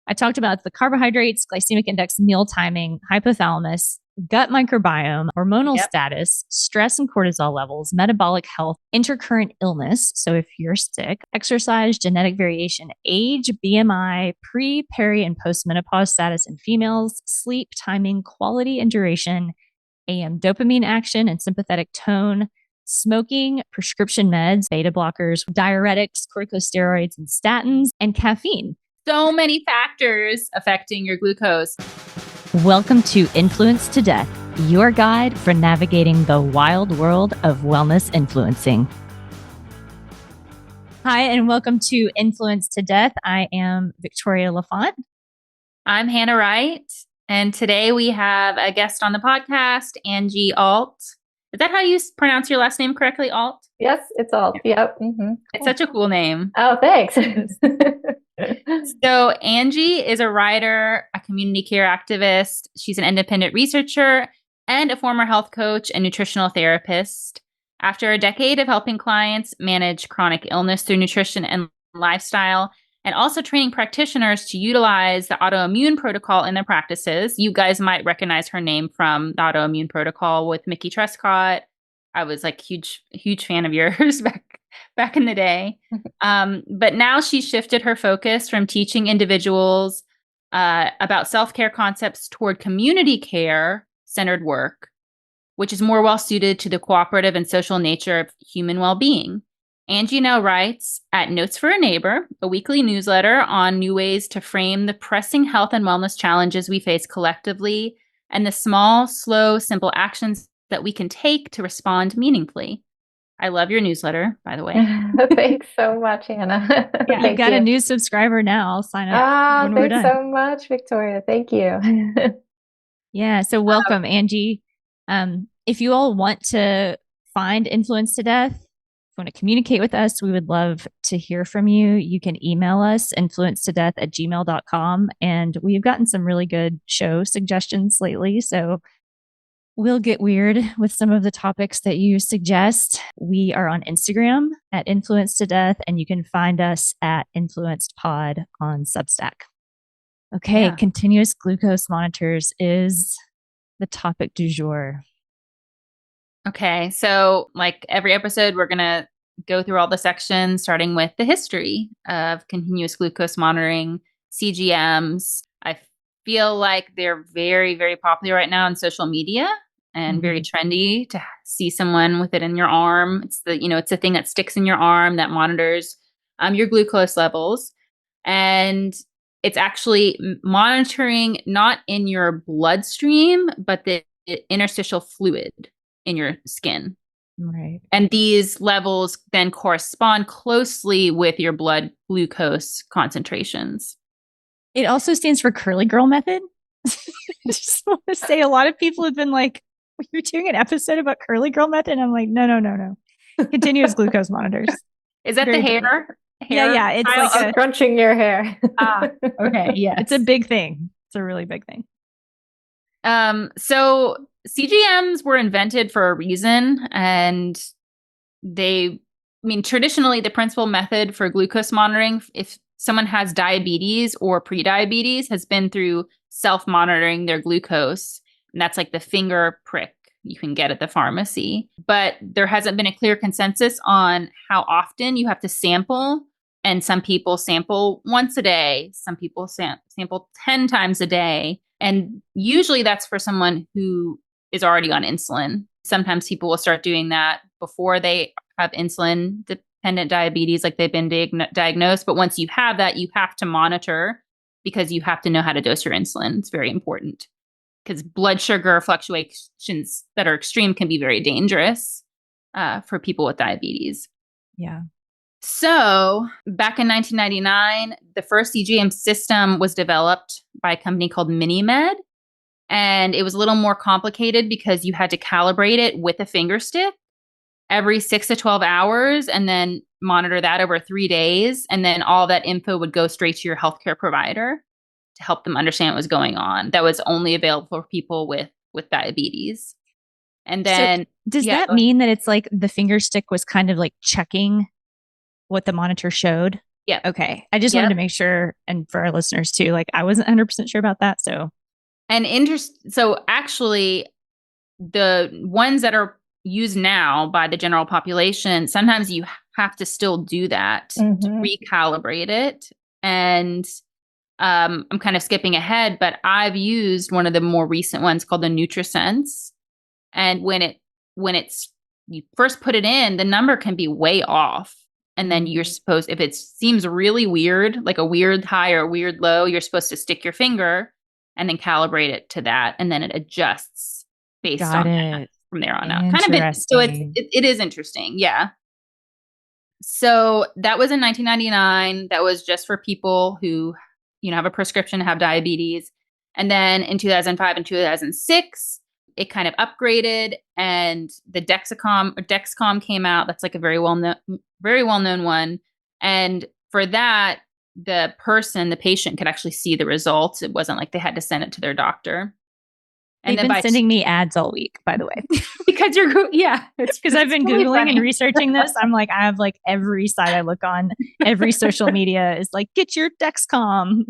I talked about the carbohydrates, glycemic index, meal timing, hypothalamus, gut microbiome, hormonal Yep. status, stress and cortisol levels, metabolic health, intercurrent illness. So if you're sick, exercise, genetic variation, age, BMI, pre, peri, and postmenopause status in females, sleep, timing, quality and duration, AM dopamine action and sympathetic tone, smoking, prescription meds, beta blockers, diuretics, corticosteroids, and statins, and caffeine. So many factors affecting your glucose. Welcome to Influence to Death, your guide for navigating the wild world of wellness influencing. Hi, and welcome to Influence to Death. I am Victoria Lafont. I'm Hannah Wright, and today we have a guest on the podcast, Angie Alt. Is that how you pronounce your last name correctly, Alt? Yes, it's Alt. Yep. Mm-hmm. It's such a cool name. Oh, thanks. So Angie is a writer, a community care activist. She's an independent researcher and a former health coach and nutritional therapist. After a decade of helping clients manage chronic illness through nutrition and lifestyle, and also training practitioners to utilize the autoimmune protocol in their practices. You guys might recognize her name from the autoimmune protocol with Mickey Trescott. I was like huge fan of yours back in the day. But now she's shifted her focus from teaching individuals about self-care concepts toward community care centered work, which is more well suited to the cooperative and social nature of human well-being. Angie now writes at Notes for a Neighbor, a weekly newsletter on new ways to frame the pressing health and wellness challenges we face collectively and the small, slow, simple actions that we can take to respond meaningfully. I love your newsletter, by the way. Thanks so much, Hannah. Yeah, I've got a new subscriber now. I'll sign up when we're done. Thanks so much, Victoria. Thank you. Yeah, so welcome, Angie. If you all want to find Influence to Death, if you want to communicate with us, we would love to hear from you. You can email us, influencetodeath@gmail.com. And we've gotten some really good show suggestions lately. So we'll get weird with some of the topics that you suggest. We are on Instagram at Influence to Death, and you can find us at Influenced Pod on Substack. Okay, Yeah. Continuous glucose monitors is the topic du jour. Okay, so like every episode, we're going to go through all the sections, starting with the history of continuous glucose monitoring, CGMs. I feel like they're very, very popular right now on social media and very trendy to see someone with it in your arm. It's the thing that sticks in your arm that monitors your glucose levels. And it's actually monitoring not in your bloodstream, but the interstitial fluid in your skin. Right. And these levels then correspond closely with your blood glucose concentrations. It also stands for curly girl method. I just want to say a lot of people have been like, you're doing an episode about curly girl method. And I'm like, no. Continuous glucose monitors. Is that the hair? Yeah. It's like crunching your hair. Okay. Yeah. It's a big thing. It's a really big thing. So CGMs were invented for a reason, and traditionally the principal method for glucose monitoring, if someone has diabetes or prediabetes, has been through self-monitoring their glucose. And that's like the finger prick you can get at the pharmacy. But there hasn't been a clear consensus on how often you have to sample. And some people sample once a day. Some people sample 10 times a day. And usually that's for someone who is already on insulin. Sometimes people will start doing that before they have insulin-dependent diabetes, like they've been diagnosed. But once you have that, you have to monitor because you have to know how to dose your insulin. It's very important because blood sugar fluctuations that are extreme can be very dangerous for people with diabetes. Yeah. So back in 1999, the first CGM system was developed by a company called MiniMed. And it was a little more complicated because you had to calibrate it with a finger stick every 6 to 12 hours and then monitor that over 3 days. And then all that info would go straight to your healthcare provider to help them understand what was going on. That was only available for people with diabetes. And then so does that mean that it's like the finger stick was kind of like checking what the monitor showed? Yep. Okay. I just wanted Yep. to make sure, and for our listeners too, like I wasn't 100% sure about that. So, And so actually, the ones that are used now by the general population, sometimes you have to still do that to Hmm. recalibrate it. And I'm kind of skipping ahead, but I've used one of the more recent ones called the NutriSense. And when you first put it in, the number can be way off. And then you're supposed, if it seems really weird, like a weird high or a weird low, you're supposed to stick your finger and then calibrate it to that. And then it adjusts based got on that it. from there on out. Kind of so Interesting. it is interesting. Yeah. So that was in 1999. That was just for people who, have a prescription, have diabetes. And then in 2005 and 2006, it kind of upgraded, and the Dexcom came out. That's like a very well known one. And for that, the patient could actually see the results. It wasn't like they had to send it to their doctor. And They've then been sending me ads all week, by the way. because it's because I've been really Googling funny. and researching this. I'm like, I have like every site I look on, every social media is like, get your Dexcom.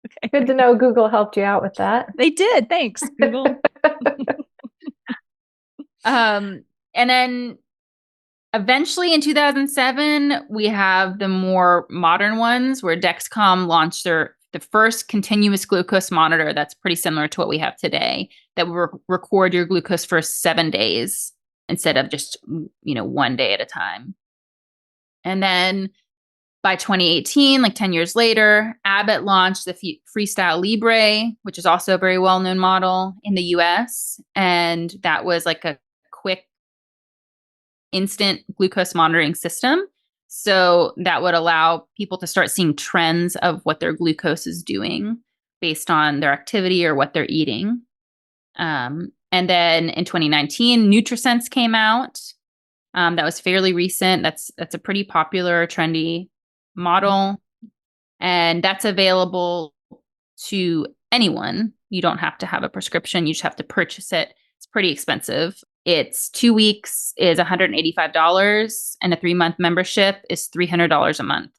Okay. Good to know Google helped you out with that. They did. Thanks, Google. And then eventually in 2007, we have the more modern ones where Dexcom launched the first continuous glucose monitor that's pretty similar to what we have today, that will record your glucose for 7 days instead of just, 1 day at a time. And then by 2018, like 10 years later, Abbott launched the Freestyle Libre, which is also a very well-known model in the US. And that was like a quick, instant glucose monitoring system. So that would allow people to start seeing trends of what their glucose is doing based on their activity or what they're eating. And then in 2019, NutriSense came out. That was fairly recent. That's a pretty popular, trendy model. And that's available to anyone. You don't have to have a prescription. You just have to purchase it. It's pretty expensive. It's 2 weeks is $185, and a 3-month membership is $300 a month.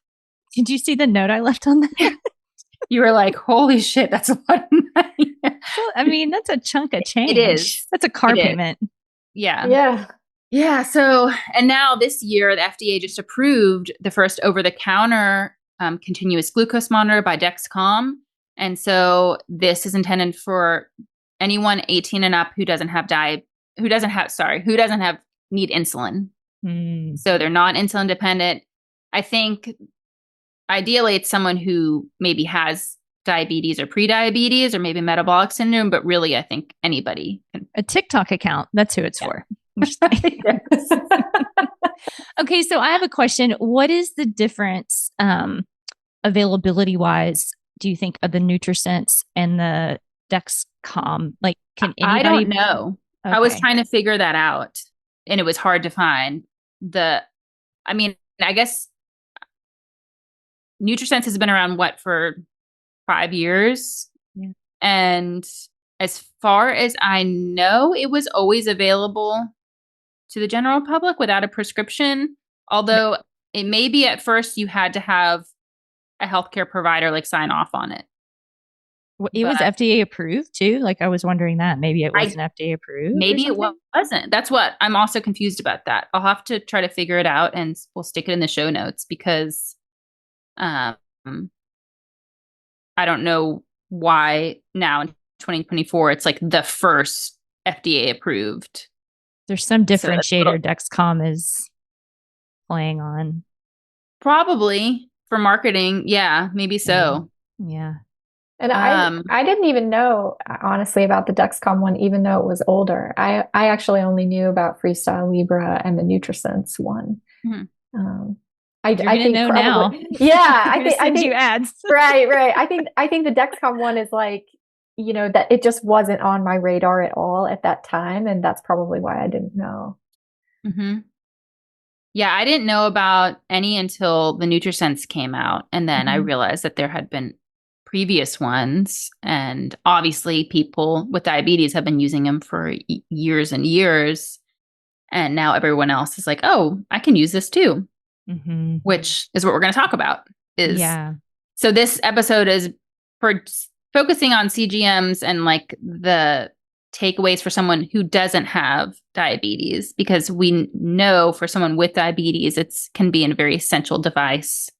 Did you see the note I left on that? You were like, holy shit, that's a lot of money. Well, I mean, that's a chunk of change. It is. That's a car payment. Yeah. Yeah. Yeah. So, and now this year, the FDA just approved the first over-the-counter continuous glucose monitor by Dexcom. And so this is intended for anyone 18 and up who doesn't have need insulin. So they're not insulin dependent. I think ideally it's someone who maybe has diabetes or prediabetes or maybe metabolic syndrome, but really I think anybody can. A TikTok account. That's who it's for. Okay. So I have a question. What is the difference availability wise, do you think, of the NutriSense and the Dexcom? Like, can anybody? I don't know. Okay. I was trying to figure that out, and it was hard to find. I guess NutriSense has been around for 5 years. Yeah. And as far as I know, it was always available to the general public without a prescription. Although it may be at first you had to have a healthcare provider like sign off on it. It was FDA approved too. Like I was wondering that maybe it wasn't FDA approved. Maybe it wasn't. That's what I'm also confused about. That I'll have to try to figure it out, and we'll stick it in the show notes because, I don't know why now in 2024 it's like the first FDA approved. There's some differentiator Dexcom is playing on. Probably for marketing. Yeah, maybe so. Yeah. And I didn't even know, honestly, about the Dexcom one, even though it was older. I actually only knew about Freestyle Libre and the NutriSense one. Mm-hmm. I think know probably, now. Yeah, I think you ads. Right. I think the Dexcom one is like, that it just wasn't on my radar at all at that time, and that's probably why I didn't know. Mm-hmm. Yeah, I didn't know about any until the NutriSense came out, and then I realized that there had been previous ones, and obviously people with diabetes have been using them for years and years, and now everyone else is like, oh, I can use this too, which is what we're going to talk about Yeah. So this episode is for focusing on CGMs and like the takeaways for someone who doesn't have diabetes, because we know for someone with diabetes, it can be a very essential device,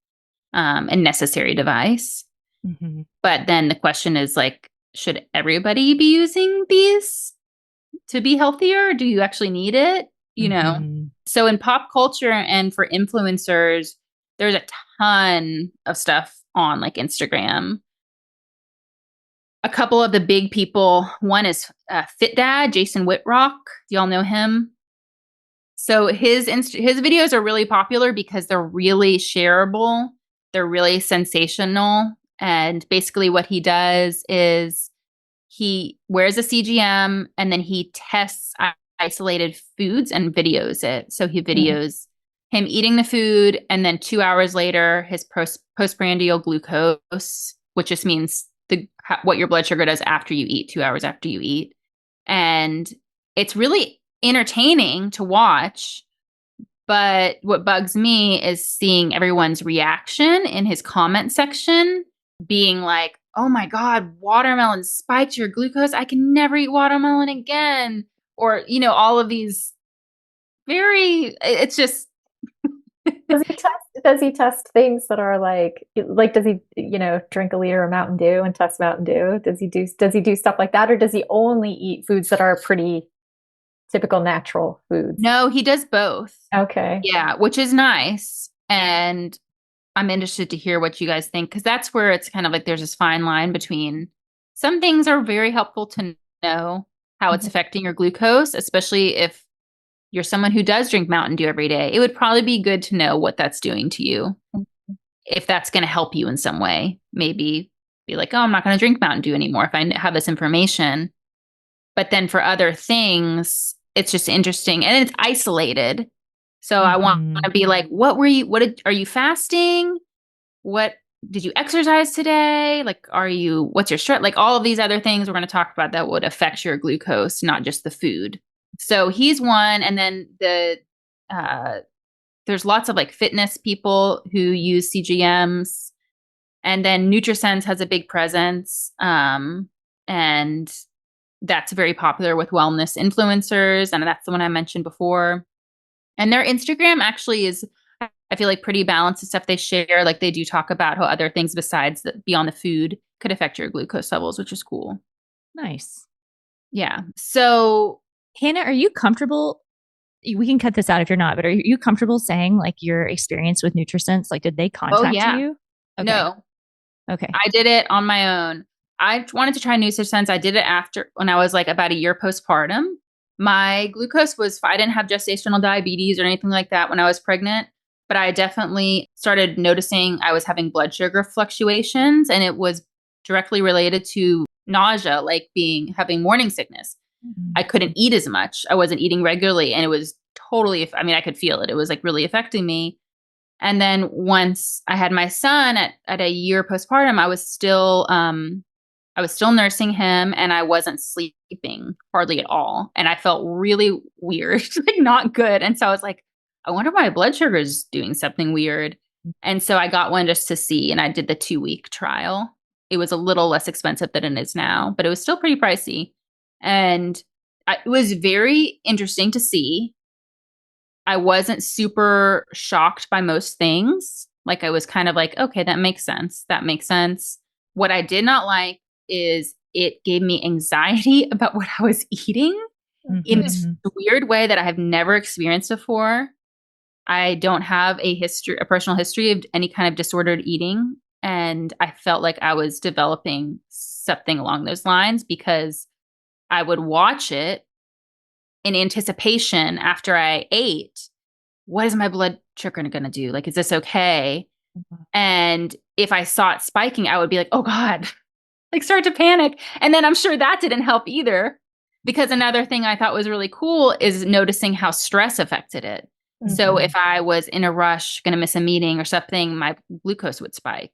and necessary device. Mm-hmm. But then the question is like, should everybody be using these to be healthier? Do you actually need it? You know? So in pop culture and for influencers, there's a ton of stuff on like Instagram. A couple of the big people, one is Fit Dad, Jason Whitrock. Do y'all know him? So his videos are really popular because they're really shareable. They're really sensational. And basically what he does is he wears a CGM and then he tests isolated foods and videos it. So he videos him eating the food, and then 2 hours later, his postprandial glucose, which just means what your blood sugar does after you eat, 2 hours after you eat. And it's really entertaining to watch. But what bugs me is seeing everyone's reaction in his comment section being like, oh my God, watermelon spiked your glucose. I can never eat watermelon again. Or, you know, all of these it's just. Does he test things that are like does he, drink a liter of Mountain Dew and test Mountain Dew? Does he do stuff like that? Or does he only eat foods that are pretty typical natural foods? No, he does both. Okay. Yeah, which is nice. And I'm interested to hear what you guys think, because that's where it's kind of like there's this fine line between some things are very helpful to know how it's affecting your glucose, especially if you're someone who does drink Mountain Dew every day. It would probably be good to know what that's doing to you. If that's going to help you in some way, maybe be like, oh, I'm not going to drink Mountain Dew anymore if I have this information. But then for other things, it's just interesting and it's isolated. So I want to be like, are you fasting? What did you exercise today? Like, what's your stress? Like all of these other things we're going to talk about that would affect your glucose, not just the food. So he's one. And then there's lots of like fitness people who use CGMs, and then NutriSense has a big presence. And that's very popular with wellness influencers. And that's the one I mentioned before. And their Instagram actually is, I feel like, pretty balanced. The stuff they share, like they do talk about how other things besides beyond the food could affect your glucose levels, which is cool. Nice. Yeah. So Hannah, are you comfortable? We can cut this out if you're not, but are you comfortable saying like your experience with NutriSense? Like, did they contact you? Okay. No. Okay. I did it on my own. I wanted to try NutriSense. I did it when I was like about a year postpartum. My glucose I didn't have gestational diabetes or anything like that when I was pregnant, but I definitely started noticing I was having blood sugar fluctuations, and it was directly related to nausea, like having morning sickness. I couldn't eat as much. I wasn't eating regularly, and it was totally, I could feel it. It was like really affecting me. And then once I had my son at a year postpartum, I was still nursing him, and I wasn't sleeping hardly at all. And I felt really weird, like not good. And so I was like, I wonder why my blood sugar is doing something weird. And so I got one just to see, and I did the 2-week trial. It was a little less expensive than it is now, but it was still pretty pricey. And it was very interesting to see. I wasn't super shocked by most things. Like I was kind of like, okay, that makes sense. That makes sense. What I did not like is it gave me anxiety about what I was eating in this weird way that I have never experienced before. I don't have a personal history of any kind of disordered eating. And I felt like I was developing something along those lines because I would watch it in anticipation after I ate. What is my blood sugar going to do? Like, is this okay? And if I saw it spiking, I would be like, oh God, like start to panic. And then I'm sure that didn't help either, because another thing I thought was really cool is noticing how stress affected it. So if I was in a rush, going to miss a meeting or something, my glucose would spike,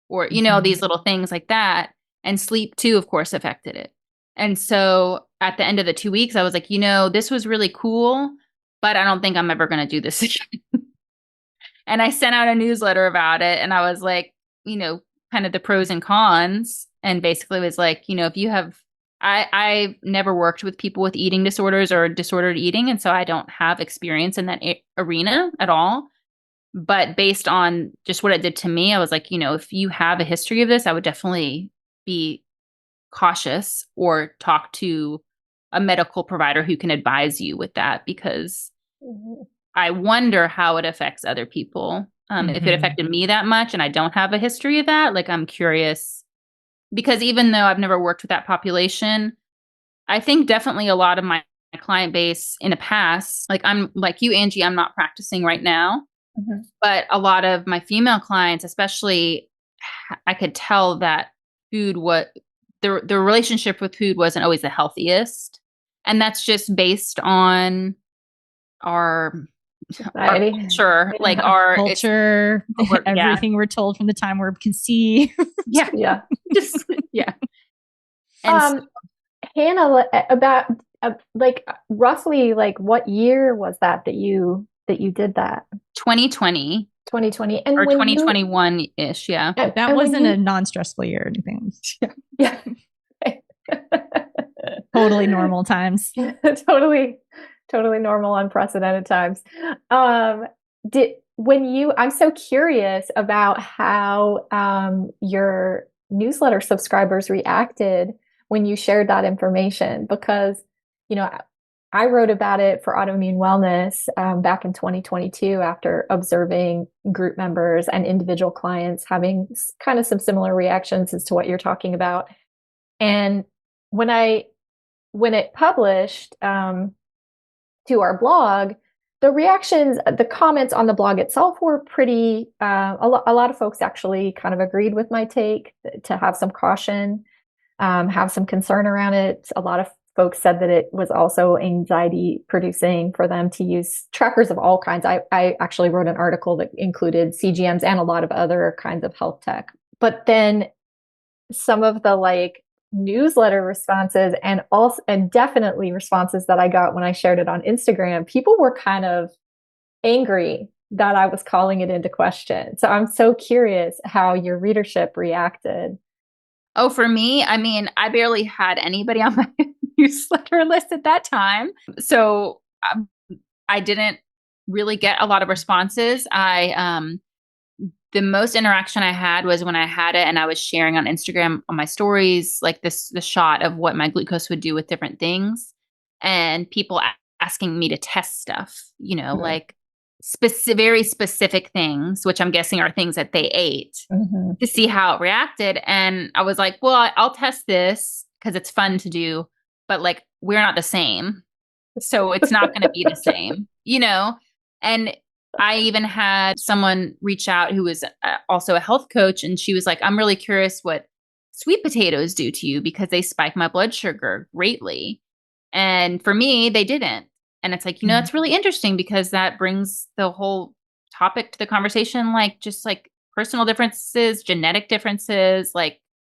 or, these little things like that. And sleep too, of course, affected it. And so at the end of the 2 weeks, I was like, this was really cool, but I don't think I'm ever going to do this again. And I sent out a newsletter about it. And I was like, kind of the pros and cons, and basically was like, if you have, I never worked with people with eating disorders or disordered eating, and so I don't have experience in that arena at all. But based on just what it did to me, I was like, if you have a history of this, I would definitely be cautious or talk to a medical provider who can advise you with that, because I wonder how it affects other people. If it affected me that much and I don't have a history of that, like I'm curious, because even though I've never worked with that population, I think definitely a lot of my client base in the past, like I'm like you, Angie, I'm not practicing right now, but a lot of my female clients, especially, I could tell that food, what the relationship with food wasn't always the healthiest. And that's just based on our culture, like our culture, everything we're told from the time we're conceived. Yeah. Just, yeah. And Hannah, about like roughly like what year was that you did that? 2020. 2020 and or when 2021-ish, yeah. That wasn't a non-stressful year or anything. Yeah. Totally normal times. Totally normal, unprecedented times. I'm so curious about how your newsletter subscribers reacted when you shared that information, because, I wrote about it for Autoimmune Wellness back in 2022 after observing group members and individual clients having kind of some similar reactions as to what you're talking about. And when it published to our blog, the comments on the blog itself were pretty, a lot of folks actually kind of agreed with my take to have some caution, have some concern around it. A lot of folks said that it was also anxiety producing for them to use trackers of all kinds. I actually wrote an article that included CGMs and a lot of other kinds of health tech. But then some of the newsletter responses and definitely responses that I got when I shared it on Instagram, people were kind of angry that I was calling it into question. So I'm so curious how your readership reacted. Oh, for me, I mean, I barely had anybody on my newsletter list at that time. So I didn't really get a lot of responses. The most interaction I had was when I had it and I was sharing on Instagram on my stories, like the shot of what my glucose would do with different things, and people asking me to test stuff, like very specific things, which I'm guessing are things that they ate, to see how it reacted. And I was like, well, I'll test this because it's fun to do, but we're not the same. So it's not going to be the same, And I even had someone reach out who was also a health coach, and she was like, I'm really curious what sweet potatoes do to you because they spike my blood sugar greatly. And for me, they didn't. And it's like, that's really interesting because that brings the whole topic to the conversation, just personal differences, genetic differences,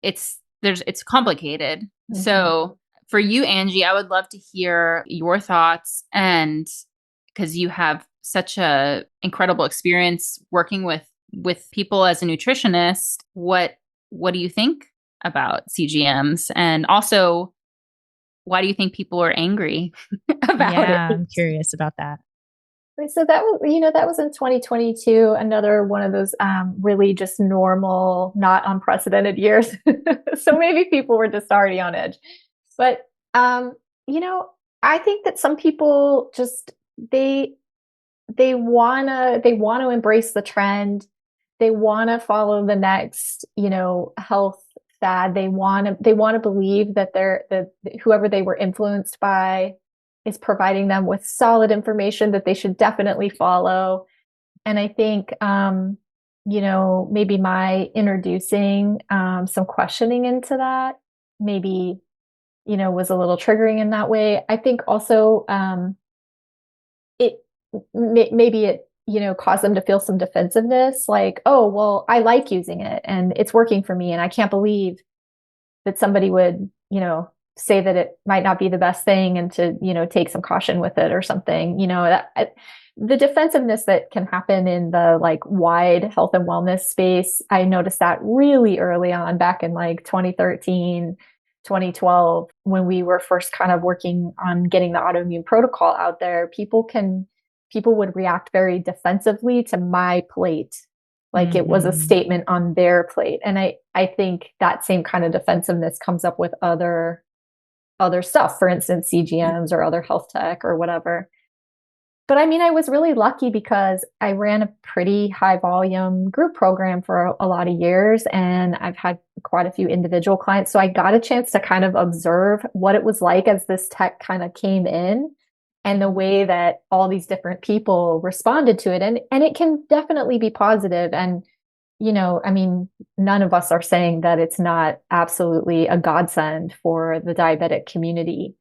it's complicated. So for you, Angie, I would love to hear your thoughts, and because you have such a incredible experience working with people as a nutritionist, what do you think about CGMs? And also, why do you think people are angry about it? I'm curious about that. So that was in 2022, another one of those really just normal, not unprecedented years. So maybe people were just already on edge. But I think that some people just they wanna embrace the trend. They wanna follow the next, health fad. They wanna believe that whoever they were influenced by is providing them with solid information that they should definitely follow. And I think, maybe my introducing some questioning into that maybe, was a little triggering in that way. I think also maybe it, caused them to feel some defensiveness, like, oh, well, I like using it and it's working for me. And I can't believe that somebody would, say that it might not be the best thing and to, take some caution with it or something. The defensiveness that can happen in the like wide health and wellness space, I noticed that really early on back in like 2013, 2012, when we were first kind of working on getting the autoimmune protocol out there. People would react very defensively to my plate, like it was a statement on their plate. And I think that same kind of defensiveness comes up with other stuff, for instance, CGMs or other health tech or whatever. But I mean, I was really lucky because I ran a pretty high volume group program for a lot of years, and I've had quite a few individual clients. So I got a chance to kind of observe what it was like as this tech kind of came in and the way that all these different people responded to it. And it can definitely be positive. And, I mean, none of us are saying that it's not absolutely a godsend for the diabetic community.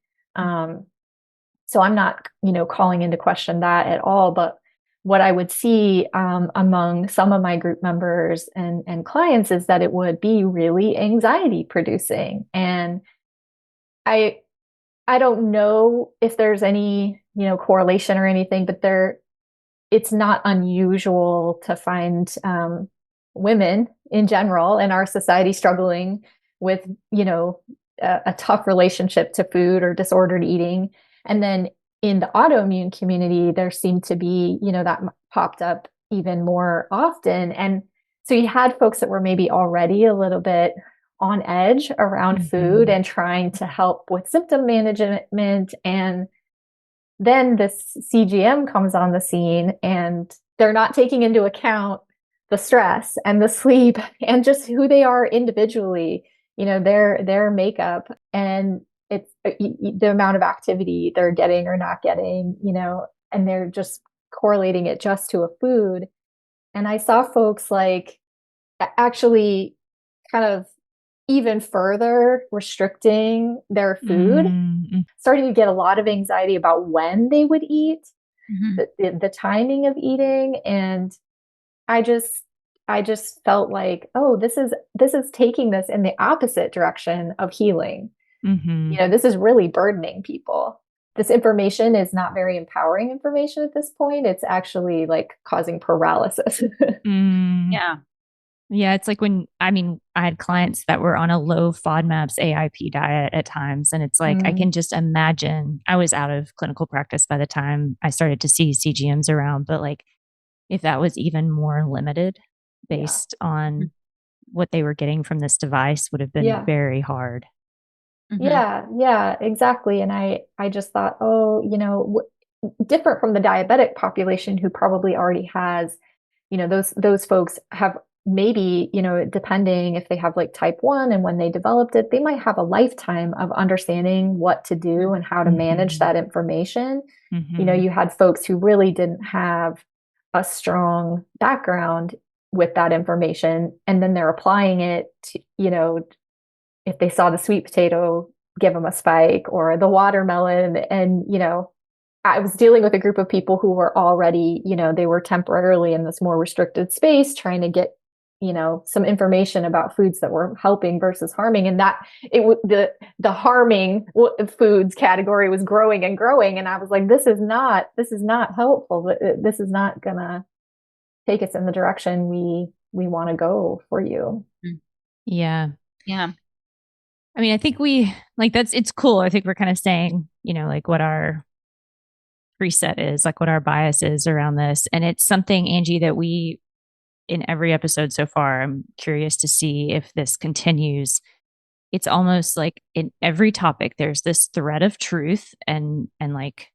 So I'm not, calling into question that at all. But what I would see among some of my group members and clients is that it would be really anxiety producing. And I don't know if there's any, correlation or anything, but it's not unusual to find women in general in our society struggling with, a tough relationship to food or disordered eating. And then in the autoimmune community, there seemed to be, that popped up even more often. And so you had folks that were maybe already a little bit on edge around food and trying to help with symptom management. And then this CGM comes on the scene and they're not taking into account the stress and the sleep and just who they are individually, their makeup and it's the amount of activity they're getting or not getting, and they're just correlating it just to a food. And I saw folks like actually kind of even further restricting their food, starting to get a lot of anxiety about when they would eat, the timing of eating. And I just felt like, oh, this is taking this in the opposite direction of healing. This is really burdening people. This information is not very empowering information at this point. It's actually like causing paralysis. Yeah. Yeah. It's like I had clients that were on a low FODMAPs AIP diet at times. And it's like, I can just imagine. I was out of clinical practice by the time I started to see CGMs around, but like if that was even more limited based on what they were getting from this device would have been very hard. Yeah, exactly. And I just thought, oh, different from the diabetic population who probably already has, those folks have maybe, depending if they have like type 1 and when they developed it, they might have a lifetime of understanding what to do and how to manage that information. You had folks who really didn't have a strong background with that information, and then they're applying it to, if they saw the sweet potato give them a spike or the watermelon. And, I was dealing with a group of people who were already, they were temporarily in this more restricted space trying to get, some information about foods that were helping versus harming. And that the harming foods category was growing and growing. And I was like, this is not helpful. This is not gonna take us in the direction we want to go for you. Yeah. Yeah. I mean, I think it's cool. I think we're kind of saying, like what our preset is, like what our bias is around this. And it's something, Angie, that we, in every episode so far, I'm curious to see if this continues. It's almost like in every topic, there's this thread of truth and like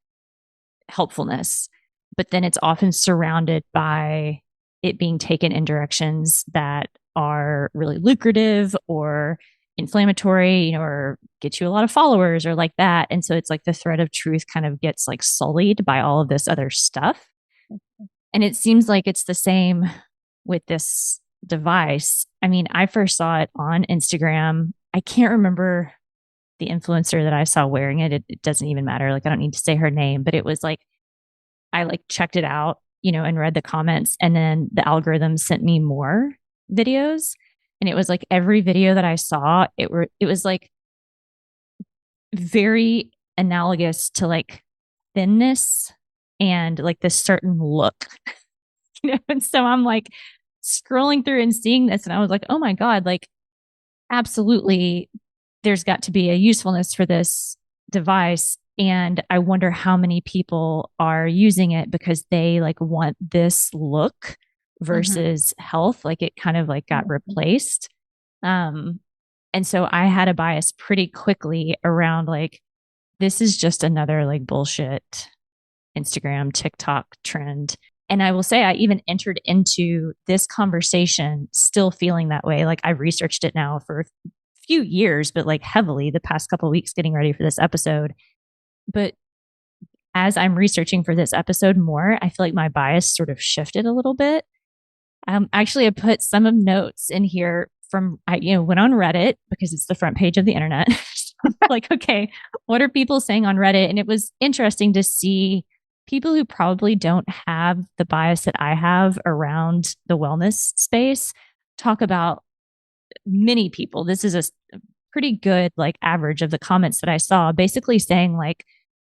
helpfulness, but then it's often surrounded by it being taken in directions that are really lucrative or inflammatory, or get you a lot of followers or like that. And so it's like the thread of truth kind of gets like sullied by all of this other stuff. And it seems like it's the same with this device. I mean, I first saw it on Instagram. I can't remember the influencer that I saw wearing it. It doesn't even matter. Like, I don't need to say her name, but it was like, I like checked it out, and read the comments, and then the algorithm sent me more videos. And it was like every video that I saw, it was like very analogous to like thinness and like this certain look, And so I'm like scrolling through and seeing this, and I was like, oh my God, like absolutely, there's got to be a usefulness for this device. And I wonder how many people are using it because they like want this look versus health. Like it kind of like got replaced. Um, and so I had a bias pretty quickly around like, this is just another like bullshit Instagram, TikTok trend. And I will say, I even entered into this conversation still feeling that way. Like I've researched it now for a few years, but like heavily the past couple of weeks getting ready for this episode. But as I'm researching for this episode more, I feel like my bias sort of shifted a little bit. Actually, I put some of notes in here from, went on Reddit because it's the front page of the internet. Like, okay, what are people saying on Reddit? And it was interesting to see people who probably don't have the bias that I have around the wellness space talk about many people. This is a pretty good like average of the comments that I saw, basically saying like,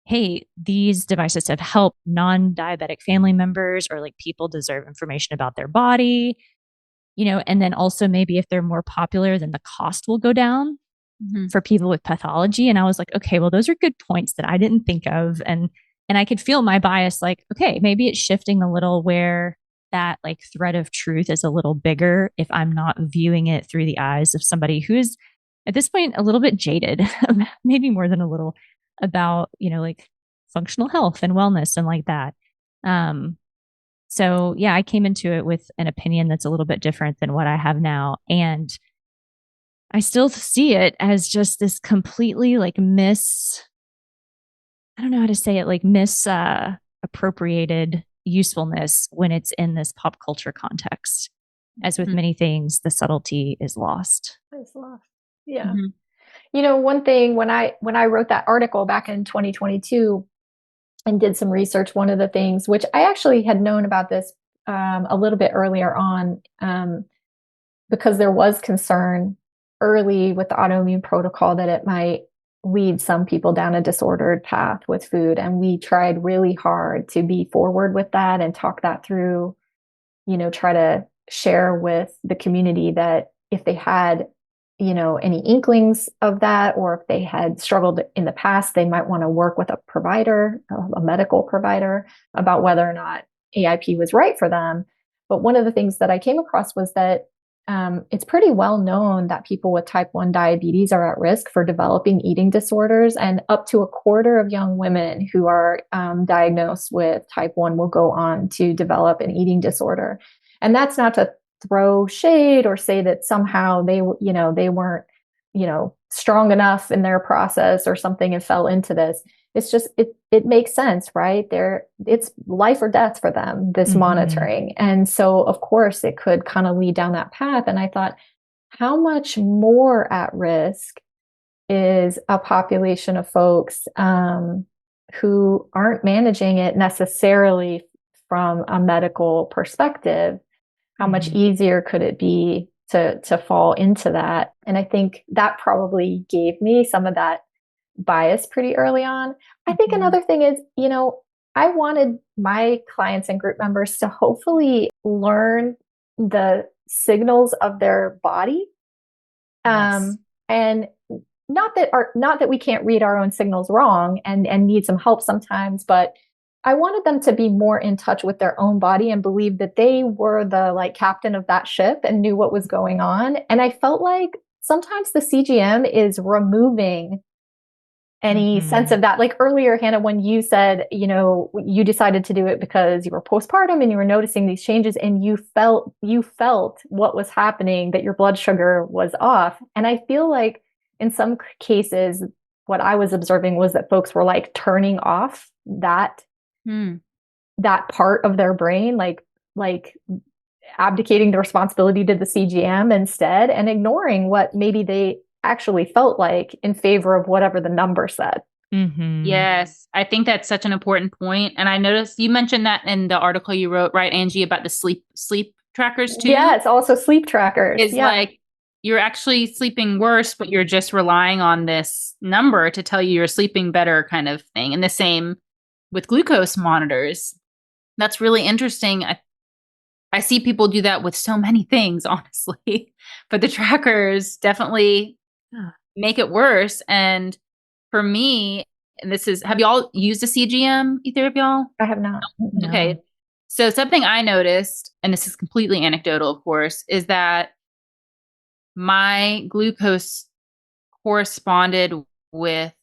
hey, these devices have helped non-diabetic family members or like people deserve information about their body, and then also maybe if they're more popular, then the cost will go down for people with pathology. And I was like, okay, well, those are good points that I didn't think of. And I could feel my bias like, okay, maybe it's shifting a little where that like thread of truth is a little bigger if I'm not viewing it through the eyes of somebody who's at this point a little bit jaded, maybe more than a little, about, like functional health and wellness and like that. So yeah, I came into it with an opinion that's a little bit different than what I have now. And I still see it as just this completely like I don't know how to say it, like appropriated usefulness when it's in this pop culture context. As with many things, the subtlety is lost. It's lost. Yeah. One thing when I wrote that article back in 2022 and did some research, one of the things which I actually had known about this a little bit earlier on, because there was concern early with the autoimmune protocol that it might lead some people down a disordered path with food. And we tried really hard to be forward with that and talk that through, try to share with the community that if they had, any inklings of that, or if they had struggled in the past, they might want to work with a provider, a medical provider, about whether or not AIP was right for them. But one of the things that I came across was that it's pretty well known that people with type 1 diabetes are at risk for developing eating disorders, and up to a quarter of young women who are diagnosed with type 1 will go on to develop an eating disorder. And that's not to throw shade or say that somehow they weren't, strong enough in their process or something and fell into this. It's just, it makes sense, right? It's life or death for them, this monitoring. And so of course it could kind of lead down that path. And I thought, how much more at risk is a population of folks who aren't managing it necessarily from a medical perspective? How much easier could it be to fall into that? And I think that probably gave me some of that bias pretty early on. I think another thing is, I wanted my clients and group members to hopefully learn the signals of their body. Yes. And not that we can't read our own signals wrong and need some help sometimes, but I wanted them to be more in touch with their own body and believe that they were the like captain of that ship and knew what was going on. And I felt like sometimes the CGM is removing any sense of that. Like earlier, Hannah, when you said, you decided to do it because you were postpartum and you were noticing these changes and you felt what was happening, that your blood sugar was off. And I feel like in some cases, what I was observing was that folks were like turning off that part of their brain, like abdicating the responsibility to the CGM instead and ignoring what maybe they actually felt like in favor of whatever the number said. Yes, I think that's such an important point. And I noticed you mentioned that in the article you wrote, right, Angie, about the sleep trackers too? Yeah, it's also sleep trackers. Like you're actually sleeping worse, but you're just relying on this number to tell you you're sleeping better kind of thing. And the same with glucose monitors. That's really interesting. I see people do that with so many things, honestly, but the trackers definitely make it worse. And for me, and have y'all used a CGM, either of y'all? I have not. No. Okay. So something I noticed, and this is completely anecdotal, of course, is that my glucose corresponded with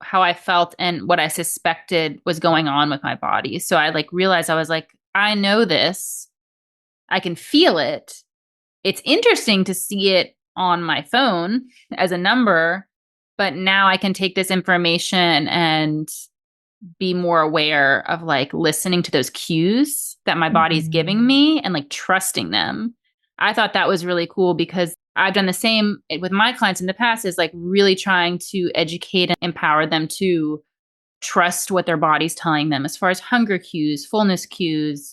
how I felt and what I suspected was going on with my body. So I realized, I was like, I know this. I can feel it. It's interesting to see it on my phone as a number, but now I can take this information and be more aware of listening to those cues that my body's giving me and trusting them. I thought that was really cool because I've done the same with my clients in the past, is really trying to educate and empower them to trust what their body's telling them as far as hunger cues, fullness cues,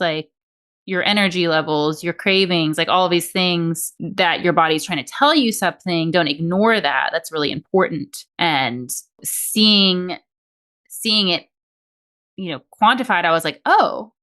your energy levels, your cravings, all of these things that your body's trying to tell you something. Don't ignore that. That's really important. And seeing it, quantified, I was like, oh,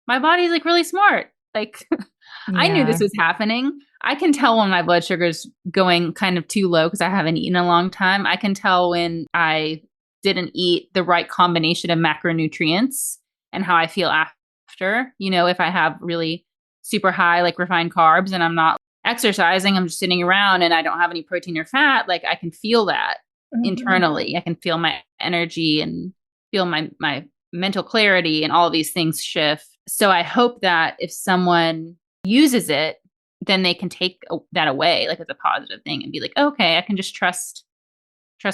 my body's really smart. I knew this was happening. I can tell when my blood sugar's going kind of too low because I haven't eaten in a long time. I can tell when I didn't eat the right combination of macronutrients and how I feel after. If I have really super high refined carbs and I'm not exercising, I'm just sitting around and I don't have any protein or fat, I can feel that internally. I can feel my energy and feel my mental clarity and all of these things shift. So I hope that if someone uses it, then they can take that away as a positive thing and be like, okay, I can just trust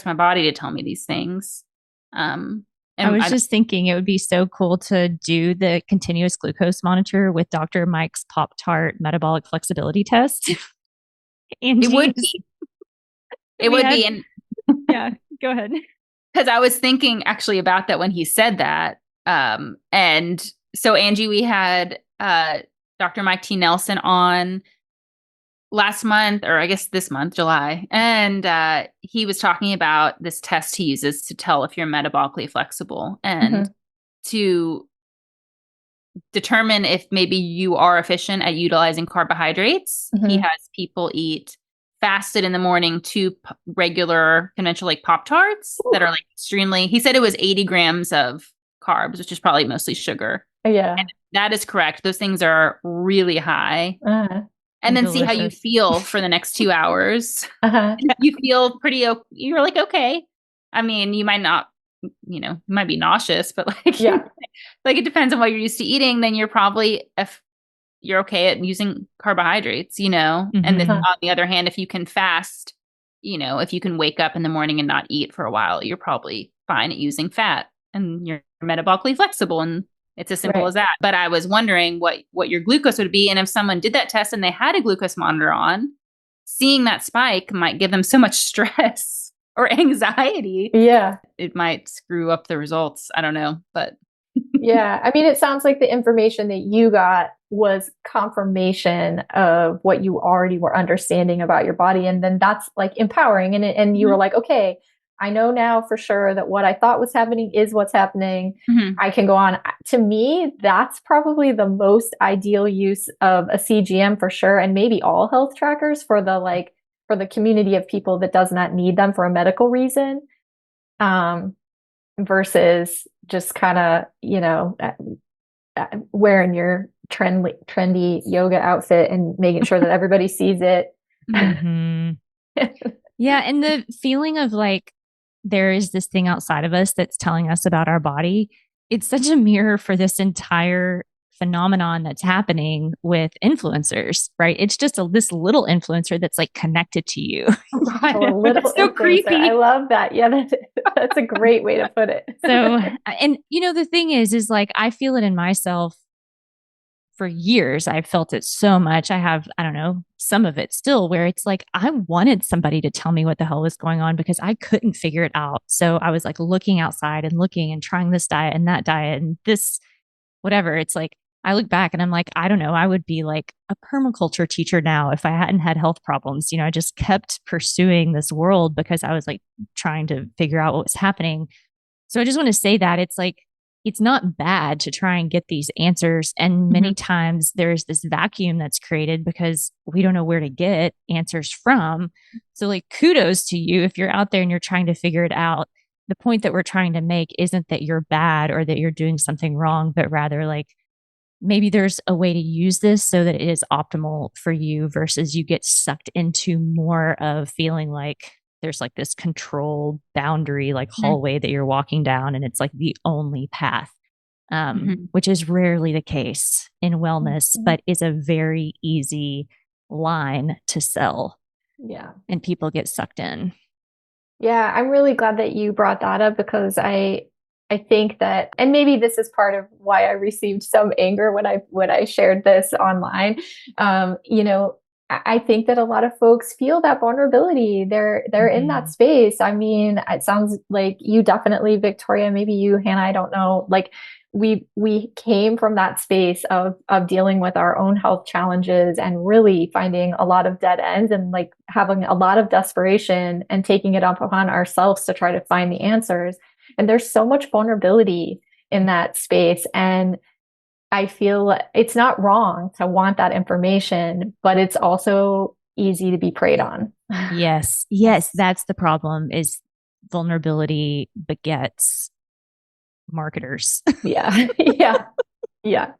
my body to tell me these things. I was just thinking it would be so cool to do the continuous glucose monitor with Dr. Mike's Pop-Tart metabolic flexibility test. It would be. It would be. And yeah, go ahead. Because I was thinking actually about that when he said that. And so Angie, we had Dr. Mike T. Nelson on last month, or I guess this month, July. And he was talking about this test he uses to tell if you're metabolically flexible and to determine if maybe you are efficient at utilizing carbohydrates. He has people eat fasted in the morning 2 regular conventional Pop-Tarts that are extremely, he said it was 80 grams of carbs, which is probably mostly sugar. Yeah. And that is correct. Those things are really high. And then see how you feel for the next 2 hours. You feel pretty, you're okay. I mean, you might not, you might be nauseous, but it depends on what you're used to eating. Then you're probably, if you're okay at using carbohydrates, And then on the other hand, if you can fast, if you can wake up in the morning and not eat for a while, you're probably fine at using fat and you're metabolically flexible. And it's as simple as that. But I was wondering what your glucose would be. And if someone did that test and they had a glucose monitor on, seeing that spike might give them so much stress or anxiety. Yeah. It might screw up the results. I don't know, but. Yeah. I mean, it sounds like the information that you got was confirmation of what you already were understanding about your body. And then that's empowering. And you were like, okay, I know now for sure that what I thought was happening is what's happening. I can go on. To me, that's probably the most ideal use of a CGM for sure. And maybe all health trackers for the community of people that does not need them for a medical reason. Versus just kind of, wearing your trendy yoga outfit and making sure that everybody sees it. Yeah. And the feeling of there is this thing outside of us that's telling us about our body. It's such a mirror for this entire phenomenon that's happening with influencers, right? It's just this little influencer that's connected to you. Right. A little so creepy. I love that. Yeah, that's a great way to put it. So, and the thing is I feel it in myself. For years, I've felt it so much. I have, I don't know, some of it still where it's I wanted somebody to tell me what the hell was going on because I couldn't figure it out. So I was looking outside and looking and trying this diet and that diet and this, whatever. It's I look back and I'm like, I don't know, I would be like a permaculture teacher now if I hadn't had health problems. I just kept pursuing this world because I was like trying to figure out what was happening. So I just want to say that it's like, it's not bad to try and get these answers. And many times there's this vacuum that's created because we don't know where to get answers from. So, like, kudos to you if you're out there and you're trying to figure it out. The point that we're trying to make isn't that you're bad or that you're doing something wrong, but rather, like, maybe there's a way to use this so that it is optimal for you versus you get sucked into more of feeling like there's like this controlled boundary, like hallway that you're walking down, and it's like the only path, which is rarely the case in wellness, but is a very easy line to sell. Yeah. And people get sucked in. Yeah, I'm really glad that you brought that up because I think that, and maybe this is part of why I received some anger when I shared this online. I think that a lot of folks feel that vulnerability. They're in that space. I mean, it sounds like you definitely, Victoria, maybe you, Hannah, I don't know. Like we came from that space of dealing with our own health challenges and really finding a lot of dead ends and like having a lot of desperation and taking it up upon ourselves to try to find the answers. And there's so much vulnerability in that space. And I feel it's not wrong to want that information, but it's also easy to be preyed on. Yes. Yes. That's the problem is vulnerability begets marketers. Yeah. Yeah. Yeah.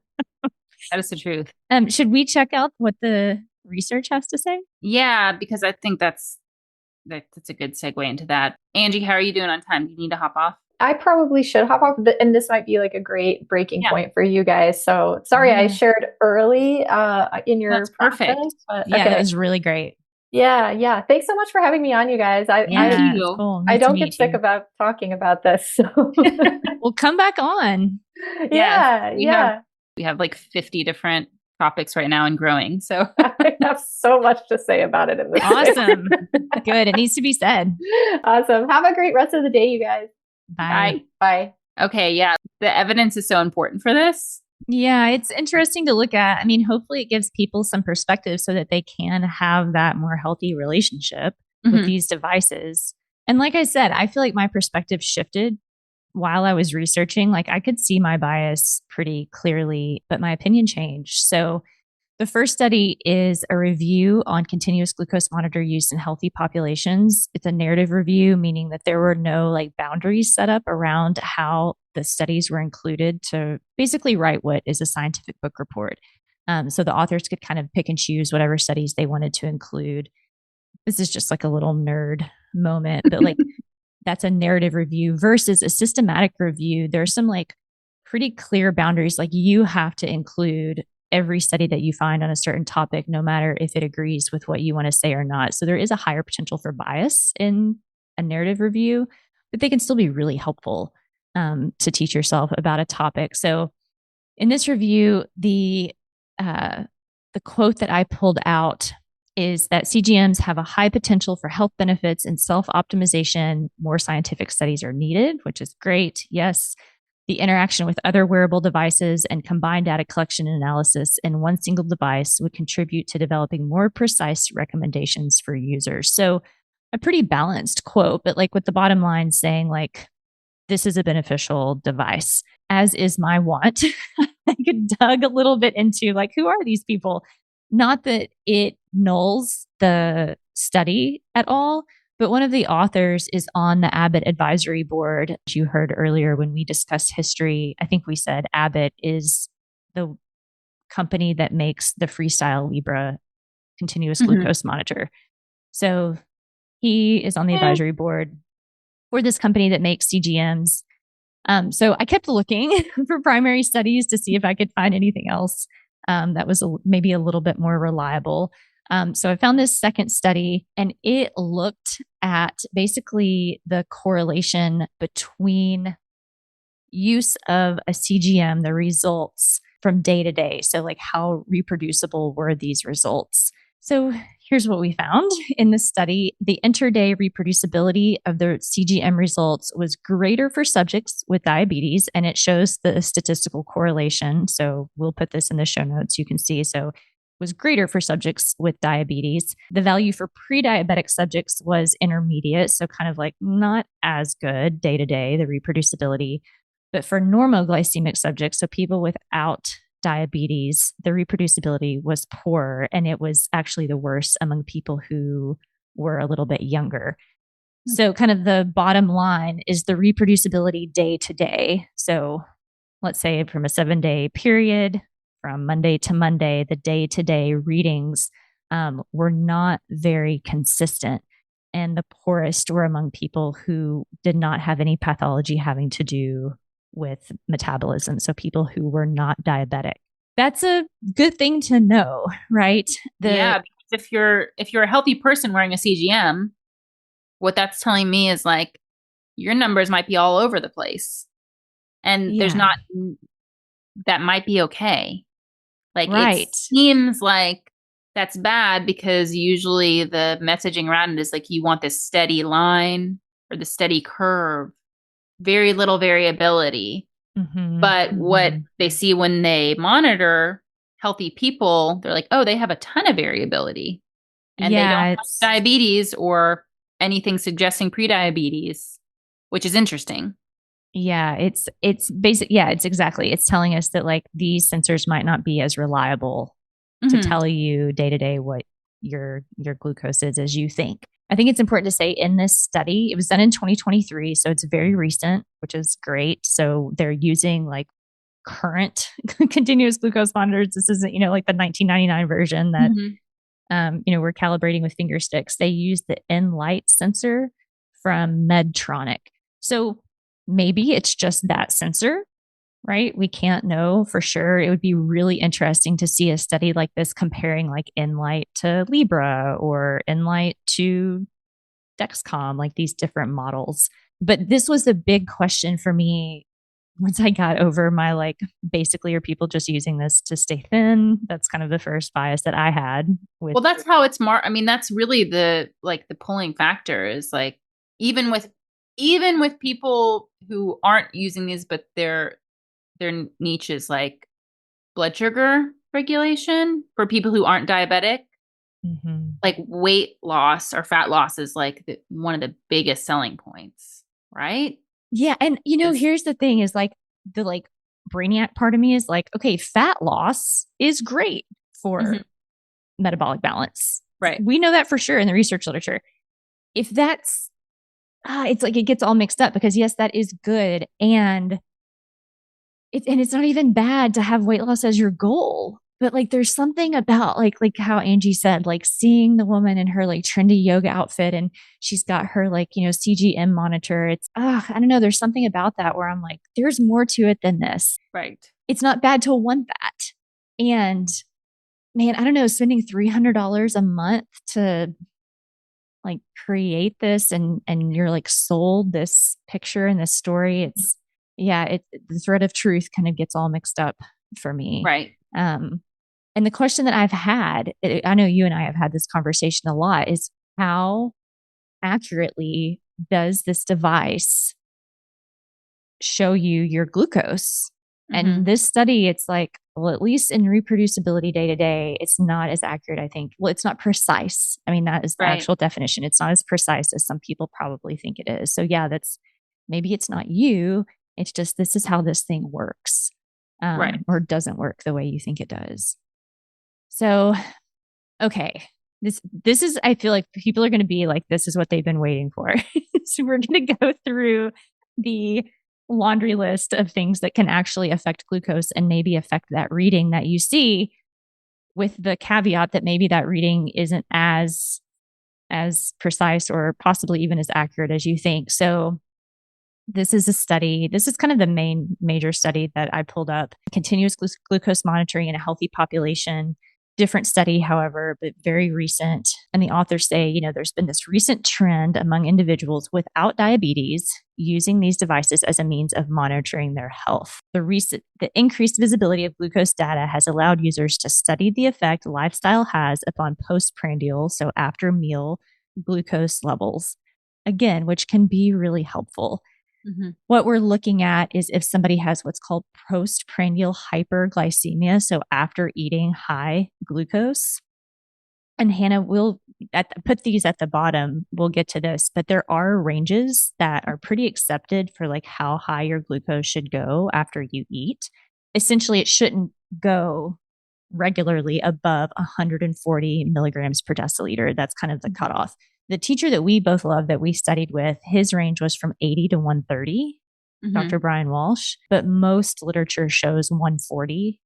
That is the truth. Should we check out what the research has to say? Yeah, because I think that's a good segue into that. Angie, how are you doing on time? Do you need to hop off? I probably should hop off, and this might be like a great breaking point for you guys. So sorry I shared early in your That's perfect. But, yeah, that was really great. Yeah, yeah. Thanks so much for having me on, you guys. Thank you. Cool. I don't get sick about talking about this. So. Well, come back on. Yeah. We have like 50 different topics right now and growing. So I have so much to say about it in this. Awesome. Good. It needs to be said. Awesome. Have a great rest of the day, you guys. Bye. Bye. Okay. Yeah. The evidence is so important for this. Yeah, it's interesting to look at. I mean, hopefully it gives people some perspective so that they can have that more healthy relationship with these devices. And like I said, I feel like my perspective shifted while I was researching. Like I could see my bias pretty clearly, but my opinion changed. So the first study is a review on continuous glucose monitor use in healthy populations. It's a narrative review, meaning that there were no like boundaries set up around how the studies were included to basically write what is a scientific book report. So the authors could kind of pick and choose whatever studies they wanted to include. This is just like a little nerd moment, but like that's a narrative review versus a systematic review. There's some like pretty clear boundaries. Like you have to include every study that you find on a certain topic, no matter if it agrees with what you want to say or not. So there is a higher potential for bias in a narrative review, but they can still be really helpful to teach yourself about a topic. So in this review, the quote that I pulled out is that CGMs have a high potential for health benefits and self-optimization. More scientific studies are needed, which is great. Yes. The interaction with other wearable devices and combined data collection and analysis in one single device would contribute to developing more precise recommendations for users. So a pretty balanced quote, but like with the bottom line saying like, this is a beneficial device, as is my want. I could dug a little bit into like, who are these people? Not that it nulls the study at all, but one of the authors is on the Abbott advisory board. As you heard earlier when we discussed history, I think we said Abbott is the company that makes the Freestyle Libre continuous glucose monitor. So he is on the advisory board for this company that makes CGMs. So I kept looking for primary studies to see if I could find anything else that was maybe a little bit more reliable. So I found this second study, and it looked at basically the correlation between use of a CGM, the results from day to day. So like how reproducible were these results? So here's what we found in this study. The inter-day reproducibility of the CGM results was greater for subjects with diabetes, and it shows the statistical correlation. So we'll put this in the show notes. You can see. So it was greater for subjects with diabetes. The value for pre-diabetic subjects was intermediate. So kind of like not as good day to day, the reproducibility. But for normoglycemic subjects, so people without diabetes, the reproducibility was poor, and it was actually the worst among people who were a little bit younger. So, kind of the bottom line is the reproducibility day to day. So, let's say from a 7-day period, from Monday to Monday, the day to day readings were not very consistent. And the poorest were among people who did not have any pathology having to do with metabolism. So people who were not diabetic. That's a good thing to know, right? Yeah, because if you're a healthy person wearing a CGM, what that's telling me is like your numbers might be all over the place. And there's not, that might be okay. Like right. It seems like that's bad because usually the messaging around it is like you want this steady line or the steady curve, very little variability. But what they see when they monitor healthy people, they're like, oh, they have a ton of variability. And they don't have diabetes or anything suggesting prediabetes, which is interesting. Yeah, it's basic. Yeah, it's exactly. It's telling us that like these sensors might not be as reliable to tell you day to day what your glucose is as you think. I think it's important to say in this study, it was done in 2023, so it's very recent, which is great. So they're using like current continuous glucose monitors. This isn't, like the 1999 version that we're calibrating with finger sticks. They use the Enlight sensor from Medtronic. So maybe it's just that sensor, right? We can't know for sure. It would be really interesting to see a study like this comparing like Enlight to Libra or Enlight to Dexcom, like these different models. But this was a big question for me once I got over my like, basically, are people just using this to stay thin? That's kind of the first bias that I had with. Well, that's how it's I mean, that's really the pulling factor is like, even with people who aren't using these, but their niche is like blood sugar regulation for people who aren't diabetic. Like weight loss or fat loss is like one of the biggest selling points, right? Yeah. And, here's the thing is like the like brainiac part of me is like, okay, fat loss is great for metabolic balance. Right. We know that for sure in the research literature. If that's, it's like it gets all mixed up because yes, that is good. And it's not even bad to have weight loss as your goal. But like there's something about like how Angie said, like seeing the woman in her like trendy yoga outfit and she's got her like, CGM monitor. It's I don't know, there's something about that where I'm like, there's more to it than this. Right. It's not bad to want that. And man, I don't know, spending $300 a month to like create this and you're like sold this picture and this story. It's the thread of truth kind of gets all mixed up for me. Right. And the question that I've had, I know you and I have had this conversation a lot, is how accurately does this device show you your glucose? And this study, it's like, well, at least in reproducibility day to day, it's not as accurate, I think. Well, it's not precise. I mean, that is the actual definition. It's not as precise as some people probably think it is. So yeah, maybe it's not you. It's just, this is how this thing works. Or doesn't work the way you think it does. So, okay. This is, I feel like people are going to be like, this is what they've been waiting for. So we're going to go through the laundry list of things that can actually affect glucose and maybe affect that reading that you see, with the caveat that maybe that reading isn't as precise or possibly even as accurate as you think. So this is a study. This is kind of the major study that I pulled up. Continuous glucose monitoring in a healthy population. different study, however, but very recent. And the authors say, there's been this recent trend among individuals without diabetes using these devices as a means of monitoring their health. The increased visibility of glucose data has allowed users to study the effect lifestyle has upon postprandial, so after meal glucose levels, again, which can be really helpful. Mm-hmm. What we're looking at is if somebody has what's called postprandial hyperglycemia, so after eating high glucose. And Hannah will put these at the bottom. We'll get to this, but there are ranges that are pretty accepted for like how high your glucose should go after you eat. Essentially, it shouldn't go regularly above 140 milligrams per deciliter. That's kind of the cutoff. The teacher that we both love that we studied with, his range was from 80 to 130, Dr. Brian Walsh, but most literature shows 140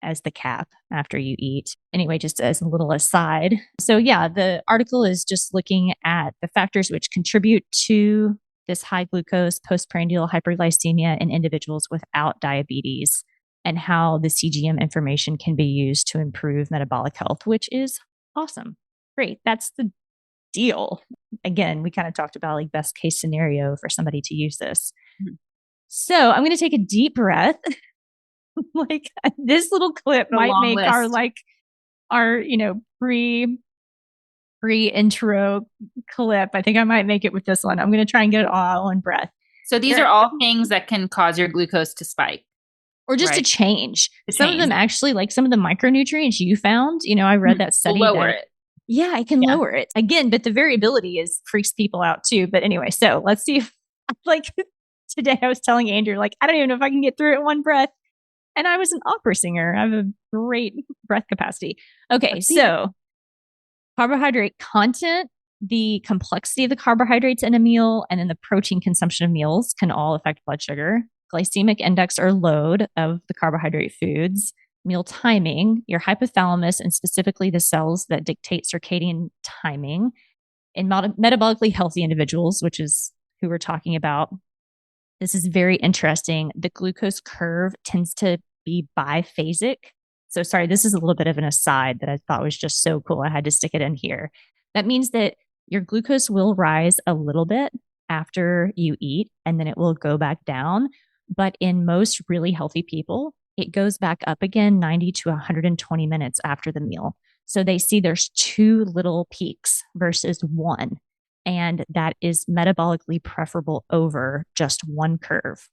as the cap after you eat. Anyway, just as a little aside. So yeah, the article is just looking at the factors which contribute to this high glucose postprandial hyperglycemia in individuals without diabetes and how the CGM information can be used to improve metabolic health, which is awesome. Great. That's the deal. Again, we kind of talked about like best case scenario for somebody to use this. Mm-hmm. So I'm going to take a deep breath. Like this little clip might make list. our pre-intro clip. I think I might make it with this one. I'm going to try and get it all in breath. So these are all things that can cause your glucose to spike. Or just to change. Some of them actually, like some of the micronutrients you found, I read that study. Lower it. Yeah, it can lower it. Again, but the variability freaks people out too. But anyway, so let's see if, like today I was telling Andrew, like, I don't even know if I can get through it in one breath. And I was an opera singer. I have a great breath capacity. Okay, so carbohydrate content, the complexity of the carbohydrates in a meal, and then the protein consumption of meals can all affect blood sugar. Glycemic index or load of the carbohydrate foods, meal timing, your hypothalamus, and specifically the cells that dictate circadian timing. In metabolically healthy individuals, which is who we're talking about, this is very interesting. The glucose curve tends to be biphasic. So sorry, this is a little bit of an aside that I thought was just so cool. I had to stick it in here. That means that your glucose will rise a little bit after you eat, and then it will go back down. But in most really healthy people, it goes back up again 90 to 120 minutes after the meal. So they see there's 2 little peaks versus 1. And that is metabolically preferable over just one curve.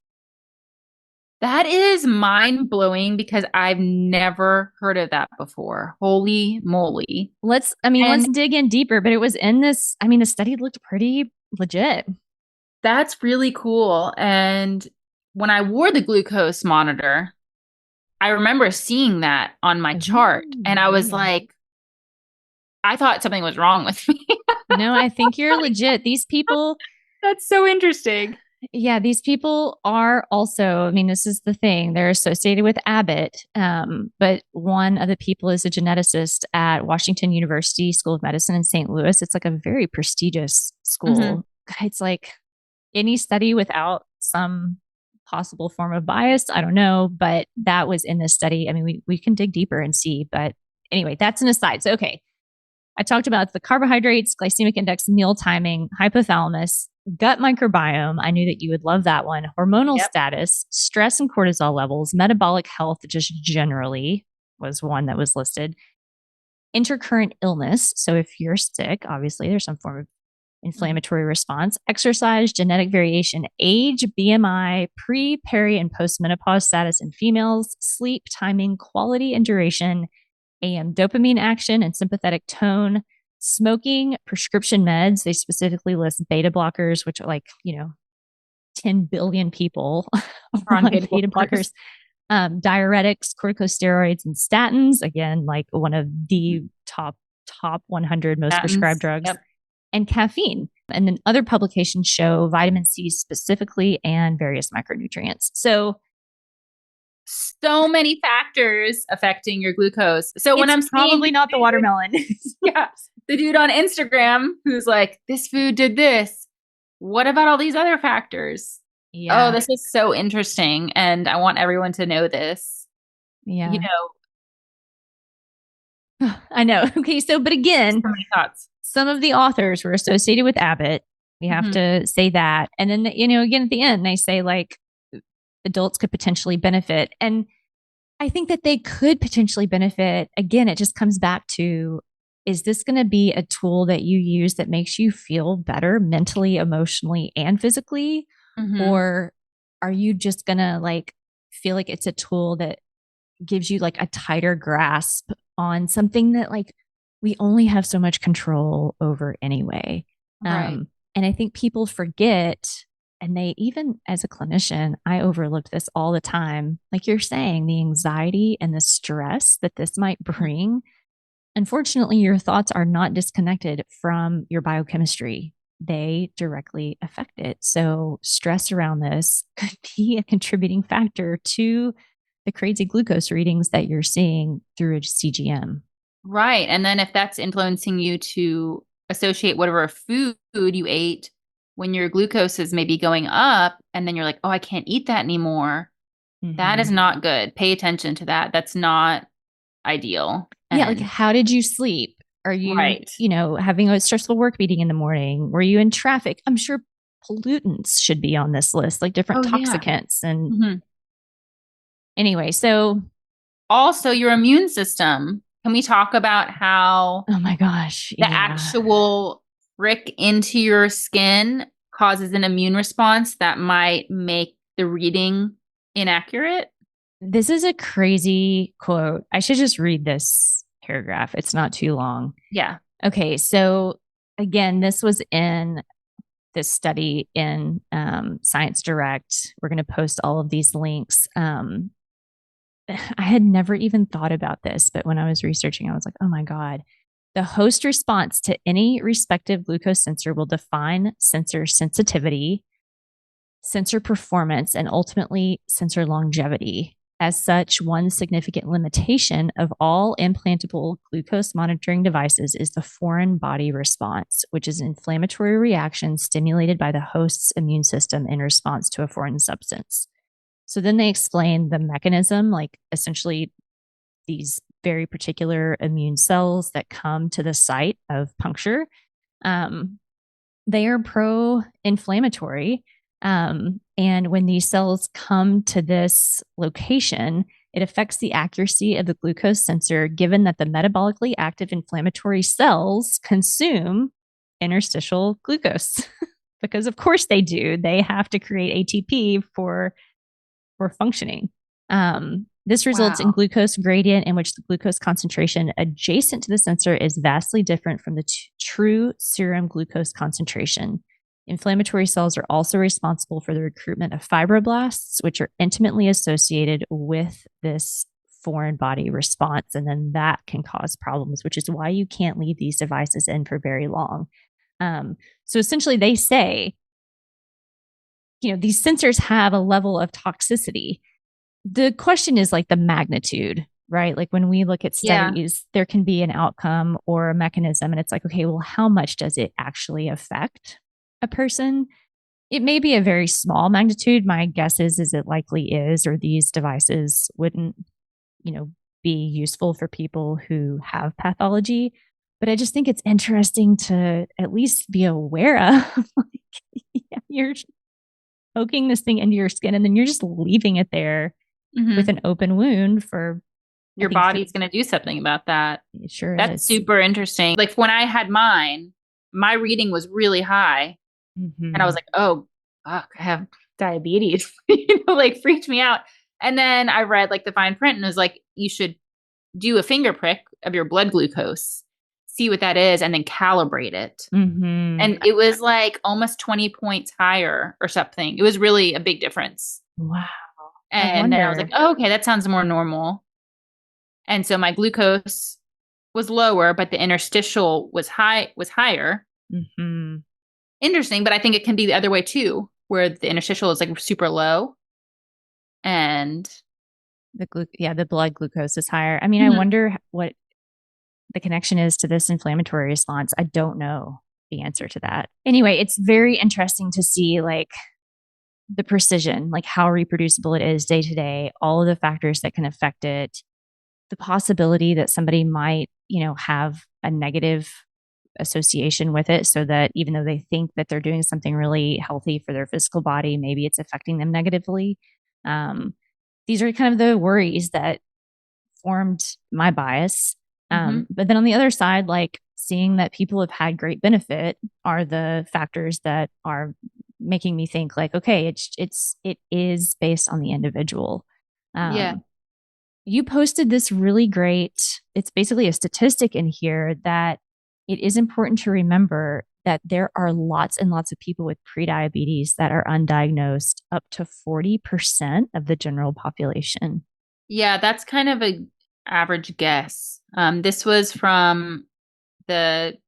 That is mind-blowing because I've never heard of that before. Holy moly. Let's dig in deeper, but it was in this, the study looked pretty legit. That's really cool. And when I wore the glucose monitor, I remember seeing that on my chart. And I was like, I thought something was wrong with me. No, I think you're legit. These people. That's so interesting. Yeah, these people are also, this is the thing, they're associated with Abbott. But one of the people is a geneticist at Washington University School of Medicine in St. Louis. It's like a very prestigious school. Mm-hmm. It's like any study without some possible form of bias. I don't know, but that was in this study. We can dig deeper and see, but anyway, that's an aside. So, okay. I talked about the carbohydrates, glycemic index, meal timing, hypothalamus, gut microbiome. I knew that you would love that one. Hormonal status, stress and cortisol levels, metabolic health, just generally was one that was listed. Intercurrent illness. So if you're sick, obviously there's some form of inflammatory response, exercise, genetic variation, age, BMI, pre, peri, and postmenopause status in females, sleep, timing, quality and duration, AM dopamine action and sympathetic tone, smoking, prescription meds. They specifically list beta blockers, which are like, 10 billion people are on beta blockers. Diuretics, corticosteroids, and statins. Again, like one of the top 100 most prescribed drugs. Yep. And caffeine. And then other publications show vitamin C specifically and various micronutrients. So many factors affecting your glucose. So when I'm probably not the watermelon. Yeah. The dude on Instagram who's like, this food did this. What about all these other factors? Yeah. Oh, this is so interesting. And I want everyone to know this. Yeah. I know. Okay. So, but again, So many thoughts. some of the authors were associated with Abbott. We have to say that. And then, again, at the end, they say like adults could potentially benefit. And I think that they could potentially benefit. Again, it just comes back to, is this going to be a tool that you use that makes you feel better mentally, emotionally, and physically? Or are you just going to like feel like it's a tool that gives you like a tighter grasp on something that like we only have so much control over anyway? Right. And I think people forget, and they, even as a clinician, I overlooked this all the time. Like you're saying, the anxiety and the stress that this might bring. Unfortunately, your thoughts are not disconnected from your biochemistry. They directly affect it. So, stress around this could be a contributing factor to the crazy glucose readings that you're seeing through a CGM. Right. And then if that's influencing you to associate whatever food you ate when your glucose is maybe going up, and then you're like, oh, I can't eat that anymore. That is not good. Pay attention to that. That's not ideal. Yeah, like how did you sleep? Are you, right. Having a stressful work meeting in the morning? Were you in traffic? I'm sure pollutants should be on this list, like different toxicants. Yeah. And anyway, so also your immune system. Can we talk about how, oh my gosh, the actual prick into your skin causes an immune response that might make the reading inaccurate? This is a crazy quote. I should just read this paragraph. It's not too long. Yeah. Okay. So again, this was in this study in Science Direct. We're going to post all of these links. I had never even thought about this, but when I was researching, I was like, oh my God. The host response to any respective glucose sensor will define sensor sensitivity, sensor performance, and ultimately sensor longevity. As such, one significant limitation of all implantable glucose monitoring devices is the foreign body response, which is an inflammatory reaction stimulated by the host's immune system in response to a foreign substance. So then they explain the mechanism, like essentially these very particular immune cells that come to the site of puncture. They are pro-inflammatory. And when these cells come to this location, it affects the accuracy of the glucose sensor, given that the metabolically active inflammatory cells consume interstitial glucose. Because of course they do. They have to create ATP for functioning. This results in glucose gradient in which the glucose concentration adjacent to the sensor is vastly different from the true serum glucose concentration. Inflammatory cells are also responsible for the recruitment of fibroblasts, which are intimately associated with this foreign body response. And then that can cause problems, which is why you can't leave these devices in for very long. So essentially, they say, these sensors have a level of toxicity. The question is like the magnitude, right? Like when we look at studies, there can be an outcome or a mechanism, and it's like, okay, well, how much does it actually affect a person? It may be a very small magnitude. My guess is it likely is, or these devices wouldn't, be useful for people who have pathology. But I just think it's interesting to at least be aware of. You're poking this thing into your skin, and then you're just leaving it there with an open wound for your body's going to do something about that. It sure is. That's super interesting. Like when I had mine, my reading was really high. And I was like, oh, fuck, I have diabetes. Like freaked me out. And then I read like the fine print and it was like, you should do a finger prick of your blood glucose, see what that is, and then calibrate it. And it was like almost 20 points higher or something. It was really a big difference. Wow. And then I was like, oh, okay, that sounds more normal. And so my glucose was lower, but the interstitial was higher. Interesting, but I think it can be the other way too, where the interstitial is like super low. And the blood glucose is higher. I mean, I wonder what the connection is to this inflammatory response. I don't know the answer to that. Anyway, it's very interesting to see like the precision, like how reproducible it is day to day, all of the factors that can affect it. the possibility that somebody might, have a negative association with it, so that even though they think that they're doing something really healthy for their physical body, maybe it's affecting them negatively. Um, these are kind of the worries that formed my bias. But then on the other side, like seeing that people have had great benefit are the factors that are making me think like, okay, it is based on the individual. Yeah. You posted this really great, it's basically a statistic in here that it is important to remember that there are lots and lots of people with prediabetes that are undiagnosed, up to 40% of the general population. Yeah, that's kind of a average guess. This was from the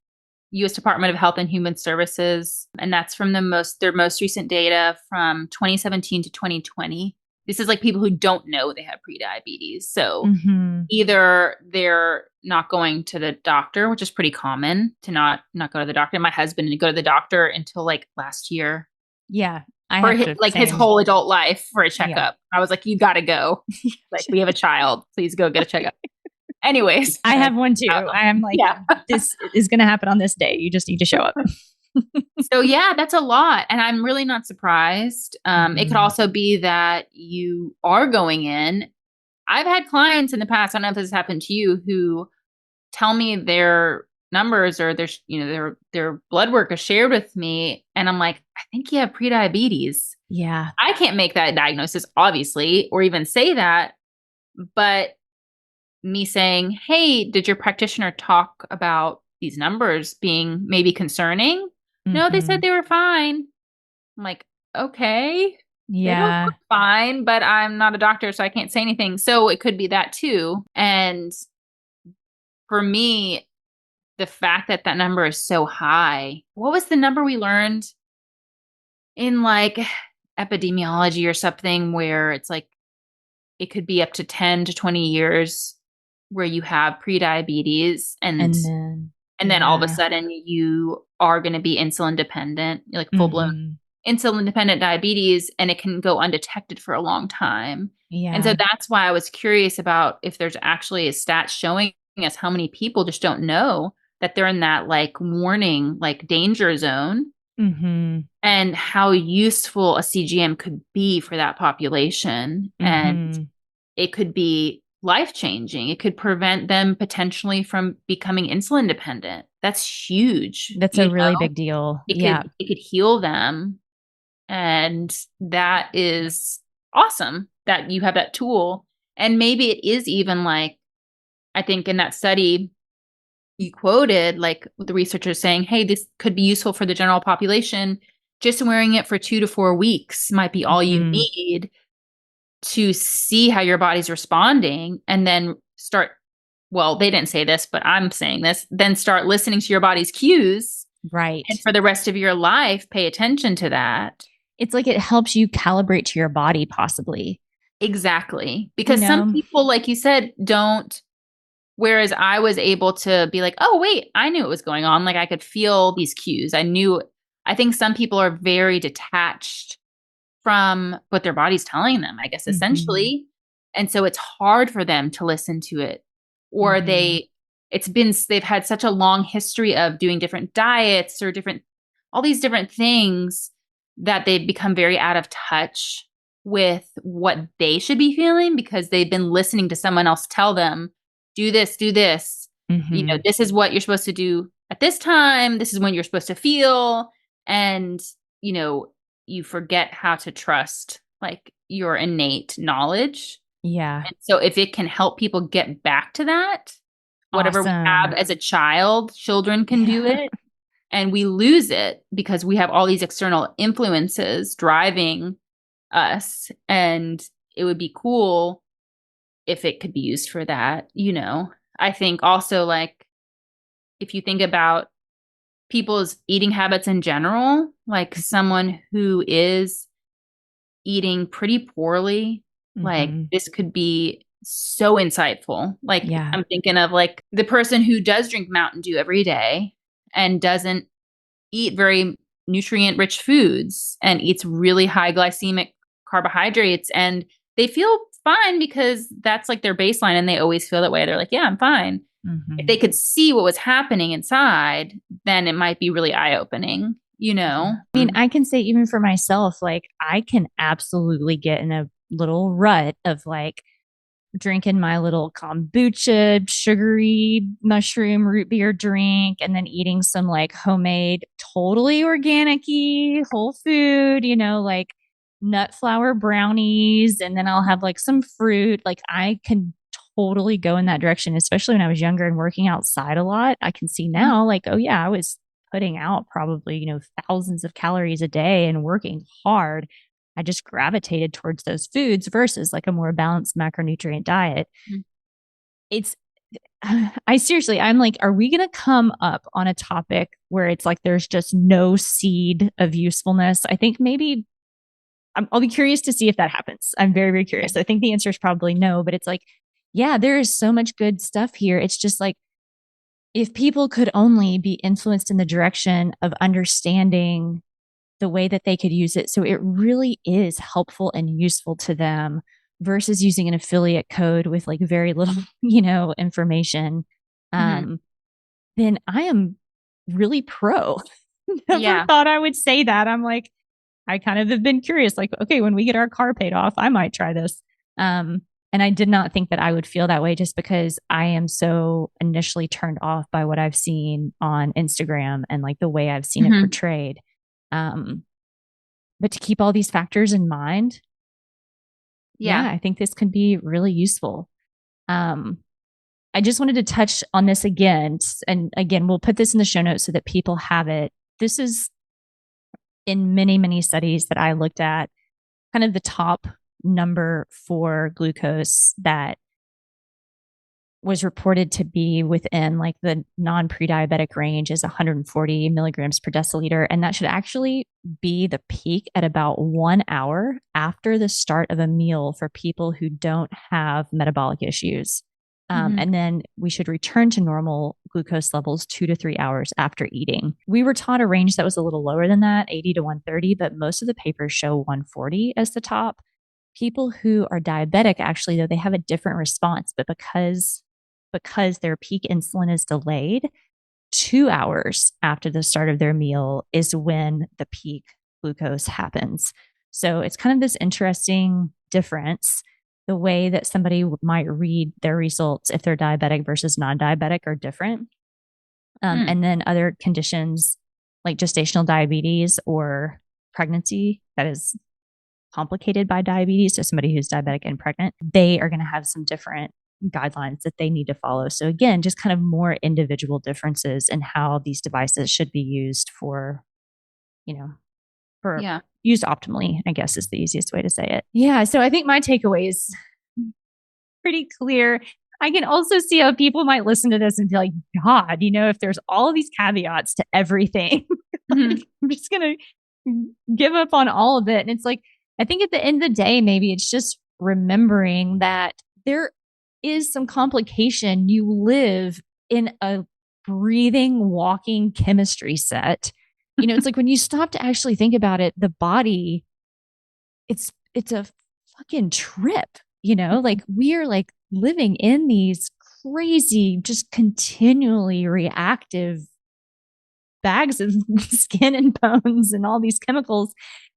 U.S. Department of Health and Human Services, and that's from their most recent data from 2017 to 2020. This is like people who don't know they have prediabetes. So either they're not going to the doctor, which is pretty common to not go to the doctor. My husband didn't go to the doctor until like last year. Yeah. For his whole adult life for a checkup. Yeah. I was like, you got to go. Like, we have a child. Please go get a checkup. Anyways. I have one too. I am like, this is going to happen on this day. You just need to show up. So yeah, that's a lot. And I'm really not surprised. It could also be that you are going in. I've had clients in the past, I don't know if this has happened to you, who tell me their numbers or their blood work is shared with me. And I'm like, I think you have prediabetes. Yeah. I can't make that diagnosis, obviously, or even say that. But me saying, hey, did your practitioner talk about these numbers being maybe concerning? No, they said they were fine. I'm like, okay. Yeah. They don't look fine, but I'm not a doctor, so I can't say anything. So it could be that too. And for me, the fact that number is so high, what was the number we learned in like epidemiology or something where it's like, it could be up to 10 to 20 years where you have prediabetes and then all of a sudden you are going to be insulin dependent, like full blown insulin dependent diabetes, and it can go undetected for a long time. Yeah. And so that's why I was curious about if there's actually a stat showing us how many people just don't know that they're in that like warning, like danger zone, and how useful a CGM could be for that population. And it could be life-changing. It could prevent them potentially from becoming insulin dependent. That's huge. That's a really big deal. It could heal them. And that is awesome that you have that tool. And maybe it is even like, I think in that study you quoted, like the researchers saying, hey, this could be useful for the general population. Just wearing it for 2 to 4 weeks might be all you need to see how your body's responding, and then they didn't say this, but I'm saying this, then start listening to your body's cues. Right. And for the rest of your life, pay attention to that. It's like it helps you calibrate to your body, possibly. Exactly. Because some people, like you said, don't. Whereas I was able to be like, oh, wait, I knew what was going on. Like I could feel these cues. I think some people are very detached from what their body's telling them, I guess, essentially. And so it's hard for them to listen to it. Or they've had such a long history of doing different diets or all these different things that they've become very out of touch with what they should be feeling because they've been listening to someone else tell them, do this, this is what you're supposed to do at this time. This is when you're supposed to feel. And, you forget how to trust like your innate knowledge. Yeah. And so if it can help people get back to that, whatever we have as a child, children can do it. And we lose it because we have all these external influences driving us. And it would be cool if it could be used for that. I think also like if you think about people's eating habits in general, like someone who is eating pretty poorly, like this could be so insightful. Like I'm thinking of like the person who does drink Mountain Dew every day and doesn't eat very nutrient rich foods and eats really high glycemic carbohydrates, and they feel fine because that's like their baseline and they always feel that way. They're like, yeah, I'm fine. If they could see what was happening inside, then it might be really eye-opening, you know? I mean, I can say even for myself, like I can absolutely get in a little rut of like drinking my little kombucha, sugary mushroom root beer drink, and then eating some like homemade, totally organic-y whole food, you know, like nut flour brownies. And then I'll have like some fruit. Like I can totally go in that direction, especially when I was younger and working outside a lot. I can see now, like, oh, yeah, I was putting out probably, you know, thousands of calories a day and working hard. I just gravitated towards those foods versus like a more balanced macronutrient diet. Mhm. It's, I seriously, I'm like, are we going to come up on a topic where it's like there's just no seed of usefulness? I think maybe I'll be curious to see if that happens. I'm very, very curious. I think the answer is probably no, but it's like, yeah, there is so much good stuff here. It's just like, if people could only be influenced in the direction of understanding the way that they could use it so it really is helpful and useful to them versus using an affiliate code with like very little, you know, information, then I am really pro. Never thought I would say that. I'm like, I kind of have been curious, like, okay, when we get our car paid off, I might try this. And I did not think that I would feel that way just because I am so initially turned off by what I've seen on Instagram and like the way I've seen it portrayed. But to keep all these factors in mind, yeah, I think this could be really useful. I just wanted to touch on this again. And again, we'll put this in the show notes so that people have it. This is in many, many studies that I looked at, kind of the top number for glucose that was reported to be within like the non-pre-diabetic range is 140 milligrams per deciliter. And that should actually be the peak at about 1 hour after the start of a meal for people who don't have metabolic issues. And then we should return to normal glucose levels 2 to 3 hours after eating. We were taught a range that was a little lower than that, 80 to 130, but most of the papers show 140 as the top. People who are diabetic, actually, though, they have a different response, but because their peak insulin is delayed, 2 hours after the start of their meal is when the peak glucose happens. So it's kind of this interesting difference. The way that somebody might read their results if they're diabetic versus non-diabetic are different. And then other conditions like gestational diabetes or pregnancy that is complicated by diabetes, so somebody who's diabetic and pregnant, they are going to have some different guidelines that they need to follow. So again, just kind of more individual differences in how these devices should be used for, you know, for used optimally, I guess is the easiest way to say it. Yeah. So I think my takeaway is pretty clear. I can also see how people might listen to this and be like, God, you know, if there's all of these caveats to everything, like, I'm just going to give up on all of it. And it's like, I think at the end of the day, maybe it's just remembering that there is some complication. You live in a breathing, walking chemistry set. You know, it's like when you stop to actually think about it, the body, it's a fucking trip, you know, like we're like living in these crazy, just continually reactive bags of skin and bones and all these chemicals.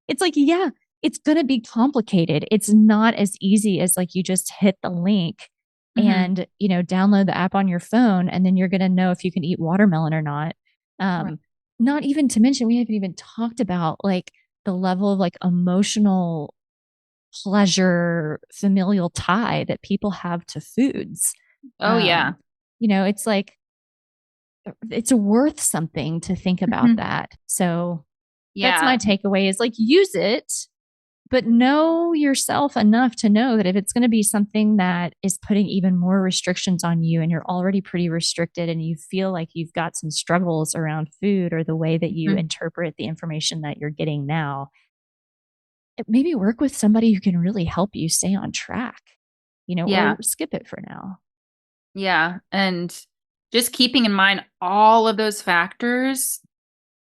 It's like, yeah, it's going to be complicated. It's not as easy as like you just hit the link and, you know, download the app on your phone and then you're going to know if you can eat watermelon or not. Not even to mention, we haven't even talked about like the level of like emotional pleasure, familial tie that people have to foods. You know, it's like, it's worth something to think about that. So that's my takeaway is like, use it, but know yourself enough to know that if it's going to be something that is putting even more restrictions on you and you're already pretty restricted and you feel like you've got some struggles around food or the way that you interpret the information that you're getting now, maybe work with somebody who can really help you stay on track, you know, or skip it for now. Yeah. And just keeping in mind all of those factors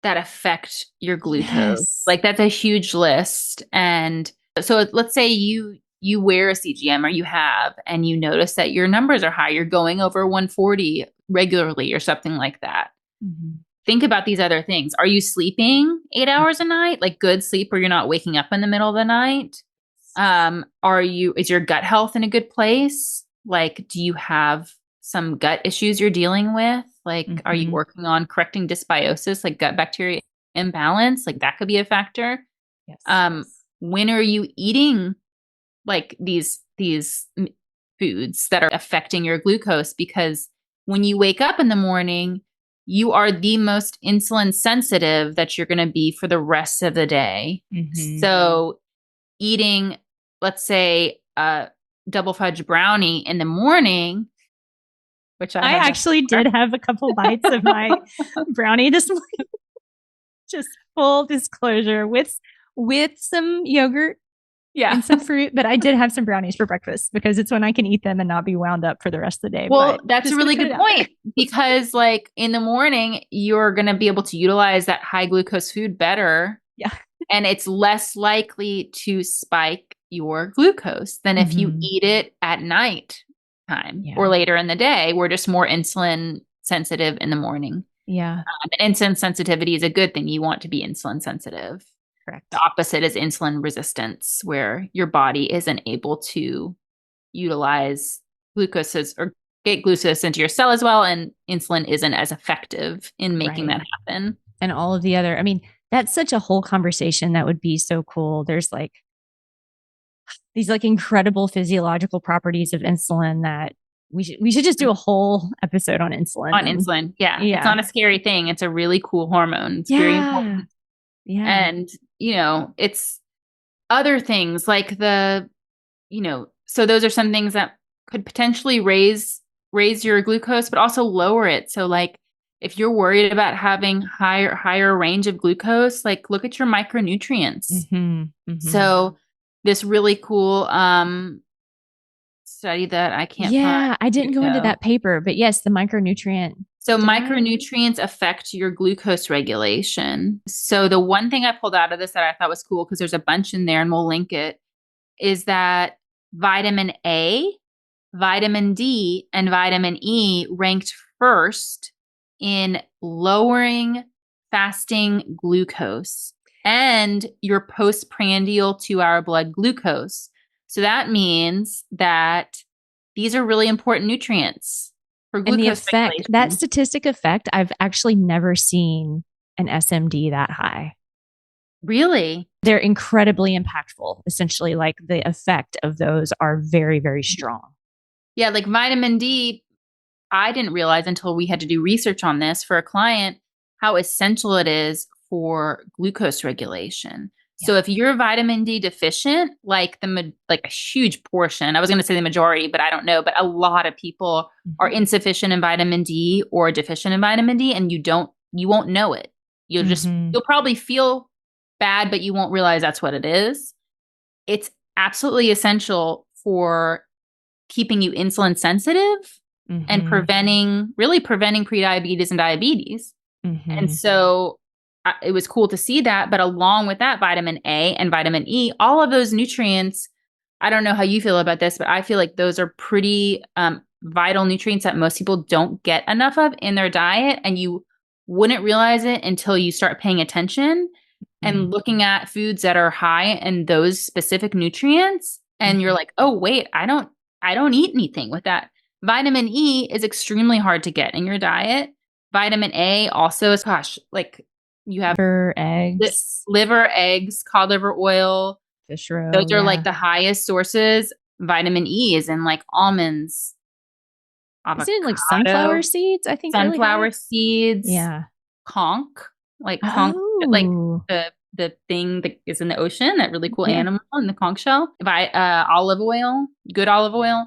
that affect your glucose. Like that's a huge list. And so let's say you you wear a CGM or you have, and you notice that your numbers are high, you're going over 140 regularly or something like that. Mm-hmm. Think about these other things. Are you sleeping 8 hours a night? Like good sleep where you're not waking up in the middle of the night? Is your gut health in a good place? Like, do you have some gut issues you're dealing with? Like, are you working on correcting dysbiosis, like gut bacteria imbalance? Like that could be a factor. Yes. When are you eating like these foods that are affecting your glucose? Because when you wake up in the morning, you are the most insulin sensitive that you're going to be for the rest of the day. Mm-hmm. So eating, let's say, a double fudge brownie in the morning, which I actually did have a couple bites of my brownie this morning. Just full disclosure, with some yogurt and some fruit, but I did have some brownies for breakfast because it's when I can eat them and not be wound up for the rest of the day. Well, but that's a really good point because like in the morning, you're going to be able to utilize that high glucose food better. Yeah. And it's less likely to spike your glucose than if you eat it at night time or later in the day. We're just more insulin sensitive in the morning. Yeah. And insulin sensitivity is a good thing. You want to be insulin sensitive. Correct. The opposite is insulin resistance, where your body isn't able to utilize glucose or get glucose into your cell as well. And insulin isn't as effective in making that happen. And all of the other, I mean, that's such a whole conversation that would be so cool. There's like these like incredible physiological properties of insulin that we should just do a whole episode on insulin. Yeah. It's not a scary thing. It's a really cool hormone. It's very important. Yeah. And, it's other things like so those are some things that could potentially raise your glucose, but also lower it. So like if you're worried about having higher range of glucose, like look at your micronutrients. Mm-hmm. Mm-hmm. So this really cool study that I can't find. I didn't go into that paper, but yes, the micronutrient. So micronutrients affect your glucose regulation. So the one thing I pulled out of this that I thought was cool, because there's a bunch in there and we'll link it, is that vitamin A, vitamin D, and vitamin E ranked first in lowering fasting glucose and your postprandial 2-hour blood glucose. So that means that these are really important nutrients for glucose. And the effect, that statistic effect, I've actually never seen an SMD that high. Really? They're incredibly impactful. Essentially, like the effect of those are very, very strong. Yeah, like vitamin D, I didn't realize until we had to do research on this for a client how essential it is for glucose regulation. Yeah. So if you're vitamin D deficient, like a huge portion, I was going to say the majority, but I don't know, but a lot of people are insufficient in vitamin D or deficient in vitamin D, and you won't know it. You'll probably feel bad, but you won't realize that's what it is. It's absolutely essential for keeping you insulin sensitive and preventing prediabetes and diabetes. And so it was cool to see that. But along with that, vitamin A and vitamin E, all of those nutrients, I don't know how you feel about this, but I feel like those are pretty vital nutrients that most people don't get enough of in their diet. And you wouldn't realize it until you start paying attention and looking at foods that are high in those specific nutrients. And you're like, oh, wait, I don't eat anything with that. Vitamin E is extremely hard to get in your diet. Vitamin A also is, like you have liver, eggs, cod liver oil, fish roe. Those are like the highest sources. Vitamin E is in like almonds, avocado, is it in like sunflower seeds? I think sunflower seeds. Yeah, conch, like the thing that is in the ocean, that really cool animal in the conch shell. Olive oil, good olive oil.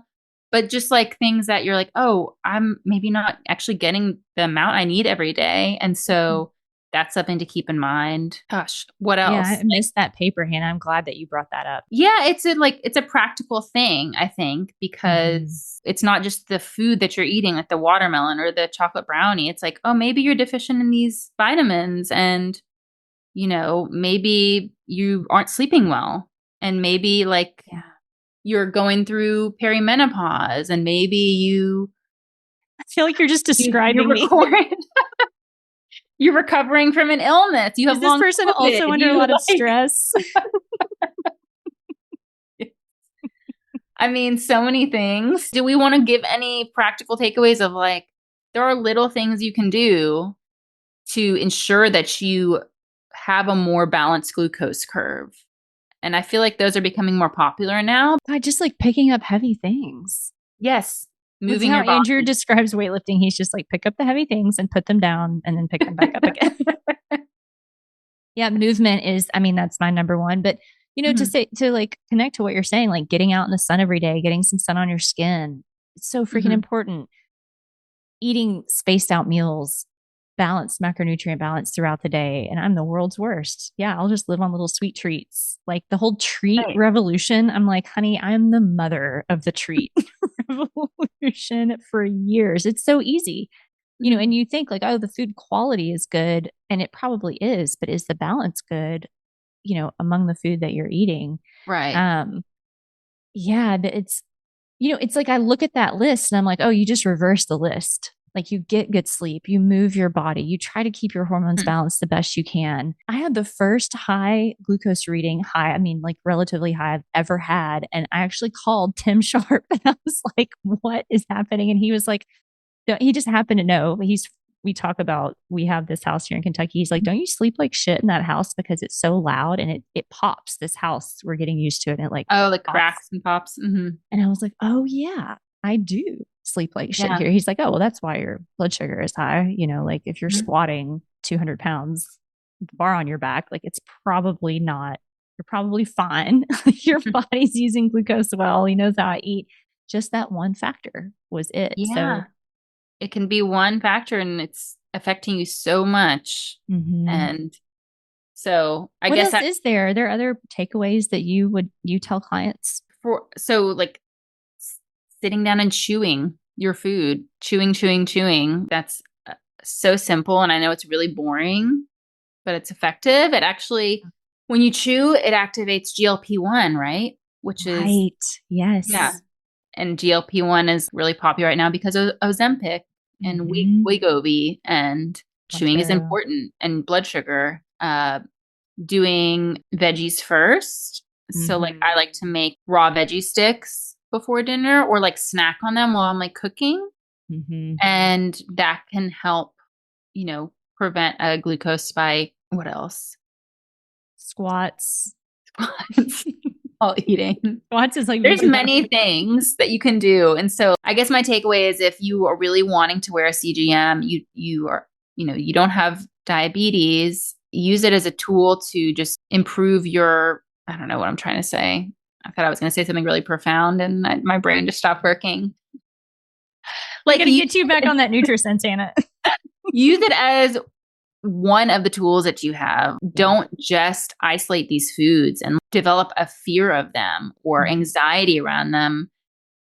But just like things that you're like, oh, I'm maybe not actually getting the amount I need every day. And so that's something to keep in mind. Gosh, what else? Yeah, I missed that paper, Hannah. I'm glad that you brought that up. Yeah, it's a practical thing, I think, because it's not just the food that you're eating, like the watermelon or the chocolate brownie. It's like, oh, maybe you're deficient in these vitamins, and maybe you aren't sleeping well, and maybe you're going through perimenopause and maybe you I feel like you're just describing me. You're recovering from an illness. You have Is this person COVID. also under a lot of stress? I mean, so many things. Do we want to give any practical takeaways of like, there are little things you can do to ensure that you have a more balanced glucose curve? And I feel like those are becoming more popular now. By just like picking up heavy things. Yes. Moving your body. Andrew describes weightlifting. He's just like, pick up the heavy things and put them down and then pick them back up again. Yeah. Movement is, I mean, that's my number one, but to like connect to what you're saying, like getting out in the sun every day, getting some sun on your skin. It's so freaking important. Eating spaced out meals, balanced macronutrient balance throughout the day. And I'm the world's worst. Yeah. I'll just live on little sweet treats. Like the whole treat revolution. I'm like, honey, I'm the mother of the treat revolution for years. It's so easy, and you think like, oh, the food quality is good. And it probably is, but is the balance good, among the food that you're eating? Right. Yeah. It's like, I look at that list and I'm like, oh, you just reverse the list. Like you get good sleep, you move your body, you try to keep your hormones balanced the best you can. I had the first high glucose reading, like relatively high I've ever had. And I actually called Tim Sharp and I was like, what is happening? And he was like, he just happened to know. We have this house here in Kentucky. He's like, don't you sleep like shit in that house because it's so loud and it pops. This house, we're getting used to it. And it like, cracks and pops. Mm-hmm. And I was like, oh yeah, I do sleep like shit here. He's like, oh, well, that's why your blood sugar is high. Like if you're squatting 200 pounds, bar on your back, like it's probably not, you're probably fine. Your body's using glucose well. He knows how I eat. Just that one factor was it. Yeah. So it can be one factor and it's affecting you so much. Mm-hmm. And so what else is there? Are there other takeaways that you tell clients? Like sitting down and chewing your food, chewing. That's so simple. And I know it's really boring, but it's effective. It actually, when you chew, it activates GLP-1, right? Which is right. Yes. Yeah. And GLP-1 is really popular right now because of Ozempic and Wegovy, and chewing is important, and blood sugar. Doing veggies first. So like I like to make raw veggie sticks before dinner or like snack on them while I'm like cooking. And that can help, prevent a glucose spike. What else? Squats. While eating. Squats is like, there's many things that you can do. And so I guess my takeaway is if you are really wanting to wear a CGM, you are, you don't have diabetes, use it as a tool to just improve I don't know what I'm trying to say. I thought I was going to say something really profound and my brain just stopped working. Like, I gotta get you back on that NutriSense, Anna. Use it as one of the tools that you have. Don't just isolate these foods and develop a fear of them or anxiety around them.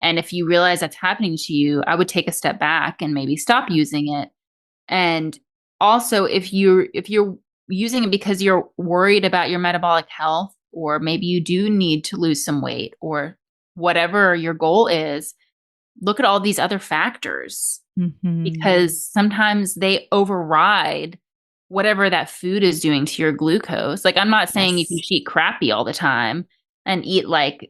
And if you realize that's happening to you, I would take a step back and maybe stop using it. And also, if you're using it because you're worried about your metabolic health, or maybe you do need to lose some weight, or whatever your goal is, look at all these other factors because sometimes they override whatever that food is doing to your glucose. Like, I'm not saying you can eat crappy all the time and eat like,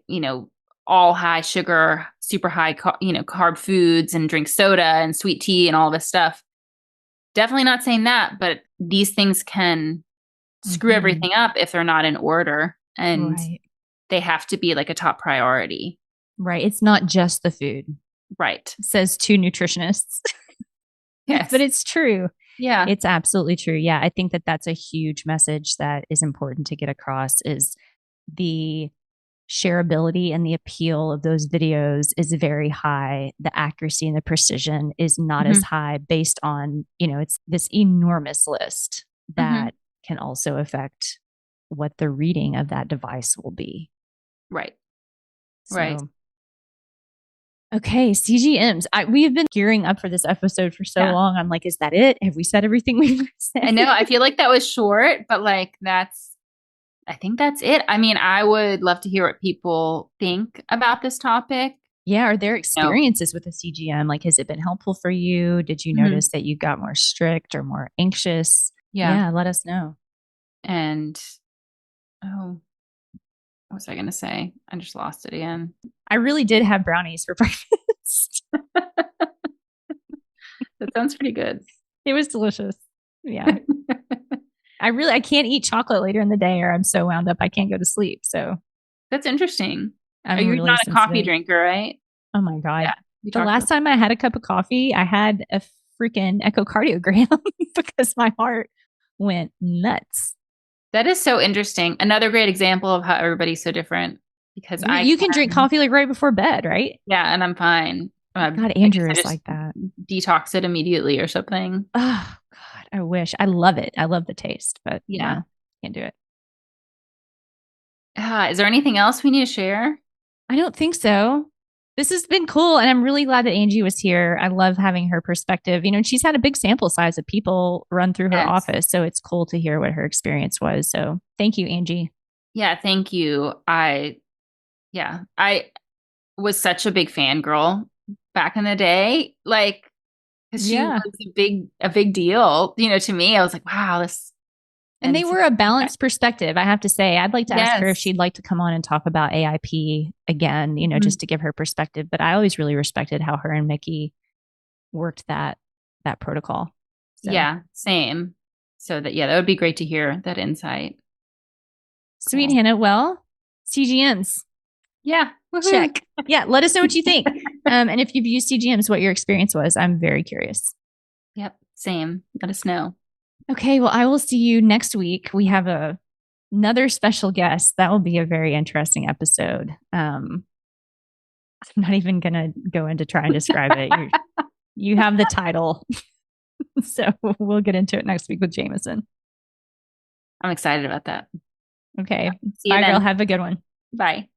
all high sugar, super high, carb foods and drink soda and sweet tea and all this stuff. Definitely not saying that, but these things can screw everything up if they're not in order, and they have to be like a top priority. Right. It's not just the food. Right. Says two nutritionists. Yes. But it's true. Yeah. It's absolutely true. Yeah. I think that that's a huge message that is important to get across, is the shareability and the appeal of those videos is very high. The accuracy and the precision is not as high based on, it's this enormous list that can also affect what the reading of that device will be. Right. So, right. Okay, CGMs. We have been gearing up for this episode for so long. I'm like, is that it? Have we said everything we've said? I know. I feel like that was short, but like I think that's it. I mean, I would love to hear what people think about this topic. Yeah, are there No. experiences with the CGM? Like, has it been helpful for you? Did you Mhm. notice that you got more strict or more anxious? Yeah. Yeah, let us know. And oh, what was I going to say? I just lost it again. I really did have brownies for breakfast. That sounds pretty good. It was delicious. Yeah. I can't eat chocolate later in the day or I'm so wound up I can't go to sleep. So That's interesting. I'm You're really not a coffee sensitive. drinker, right? Oh my God. Yeah. We The talked last about time I had a cup of coffee, I had a freaking echocardiogram because my heart went nuts. that is so interesting. Another great example of how everybody's so different because You can drink coffee like right before bed, right? yeah, and I'm fine. God, I guess Andrew I is just like that. detox it immediately or something. Oh God, I wish. I love it. I love the taste, but Yeah. no, can't do it. Is there anything else we need to share? I don't think so. This has been cool. And I'm really glad that Angie was here. I love having her perspective. You know, she's had a big sample size of people run through her Yes. office. So it's cool to hear what her experience was. So thank you, Angie. Yeah, thank you. I was such a big fangirl back in the day. Like, because she Yeah. was a big deal, to me. I was like, wow, this. And they to- were a balanced perspective, I have to say. I'd like to ask her if Yes. she'd like to come on and talk about AIP again, you know, Mhm. just to give her perspective. But I always really respected how her and Mickey worked that protocol. So. Yeah, same. So that would be great to hear that insight. Sweet, Cool. Hannah. Well, CGMs. Yeah. Woohoo. Check. Yeah, let us know what you think. And if you've used CGMs, what your experience was. I'm very curious. Yep, same. Let us know. Okay, well, I will see you next week. We have another special guest. That will be a very interesting episode. I'm not even going to go into try and describe it. You have the title. So we'll get into it next week with Jameson. I'm excited about that. Okay. See you Bye, then. girl. Have a good one. Bye.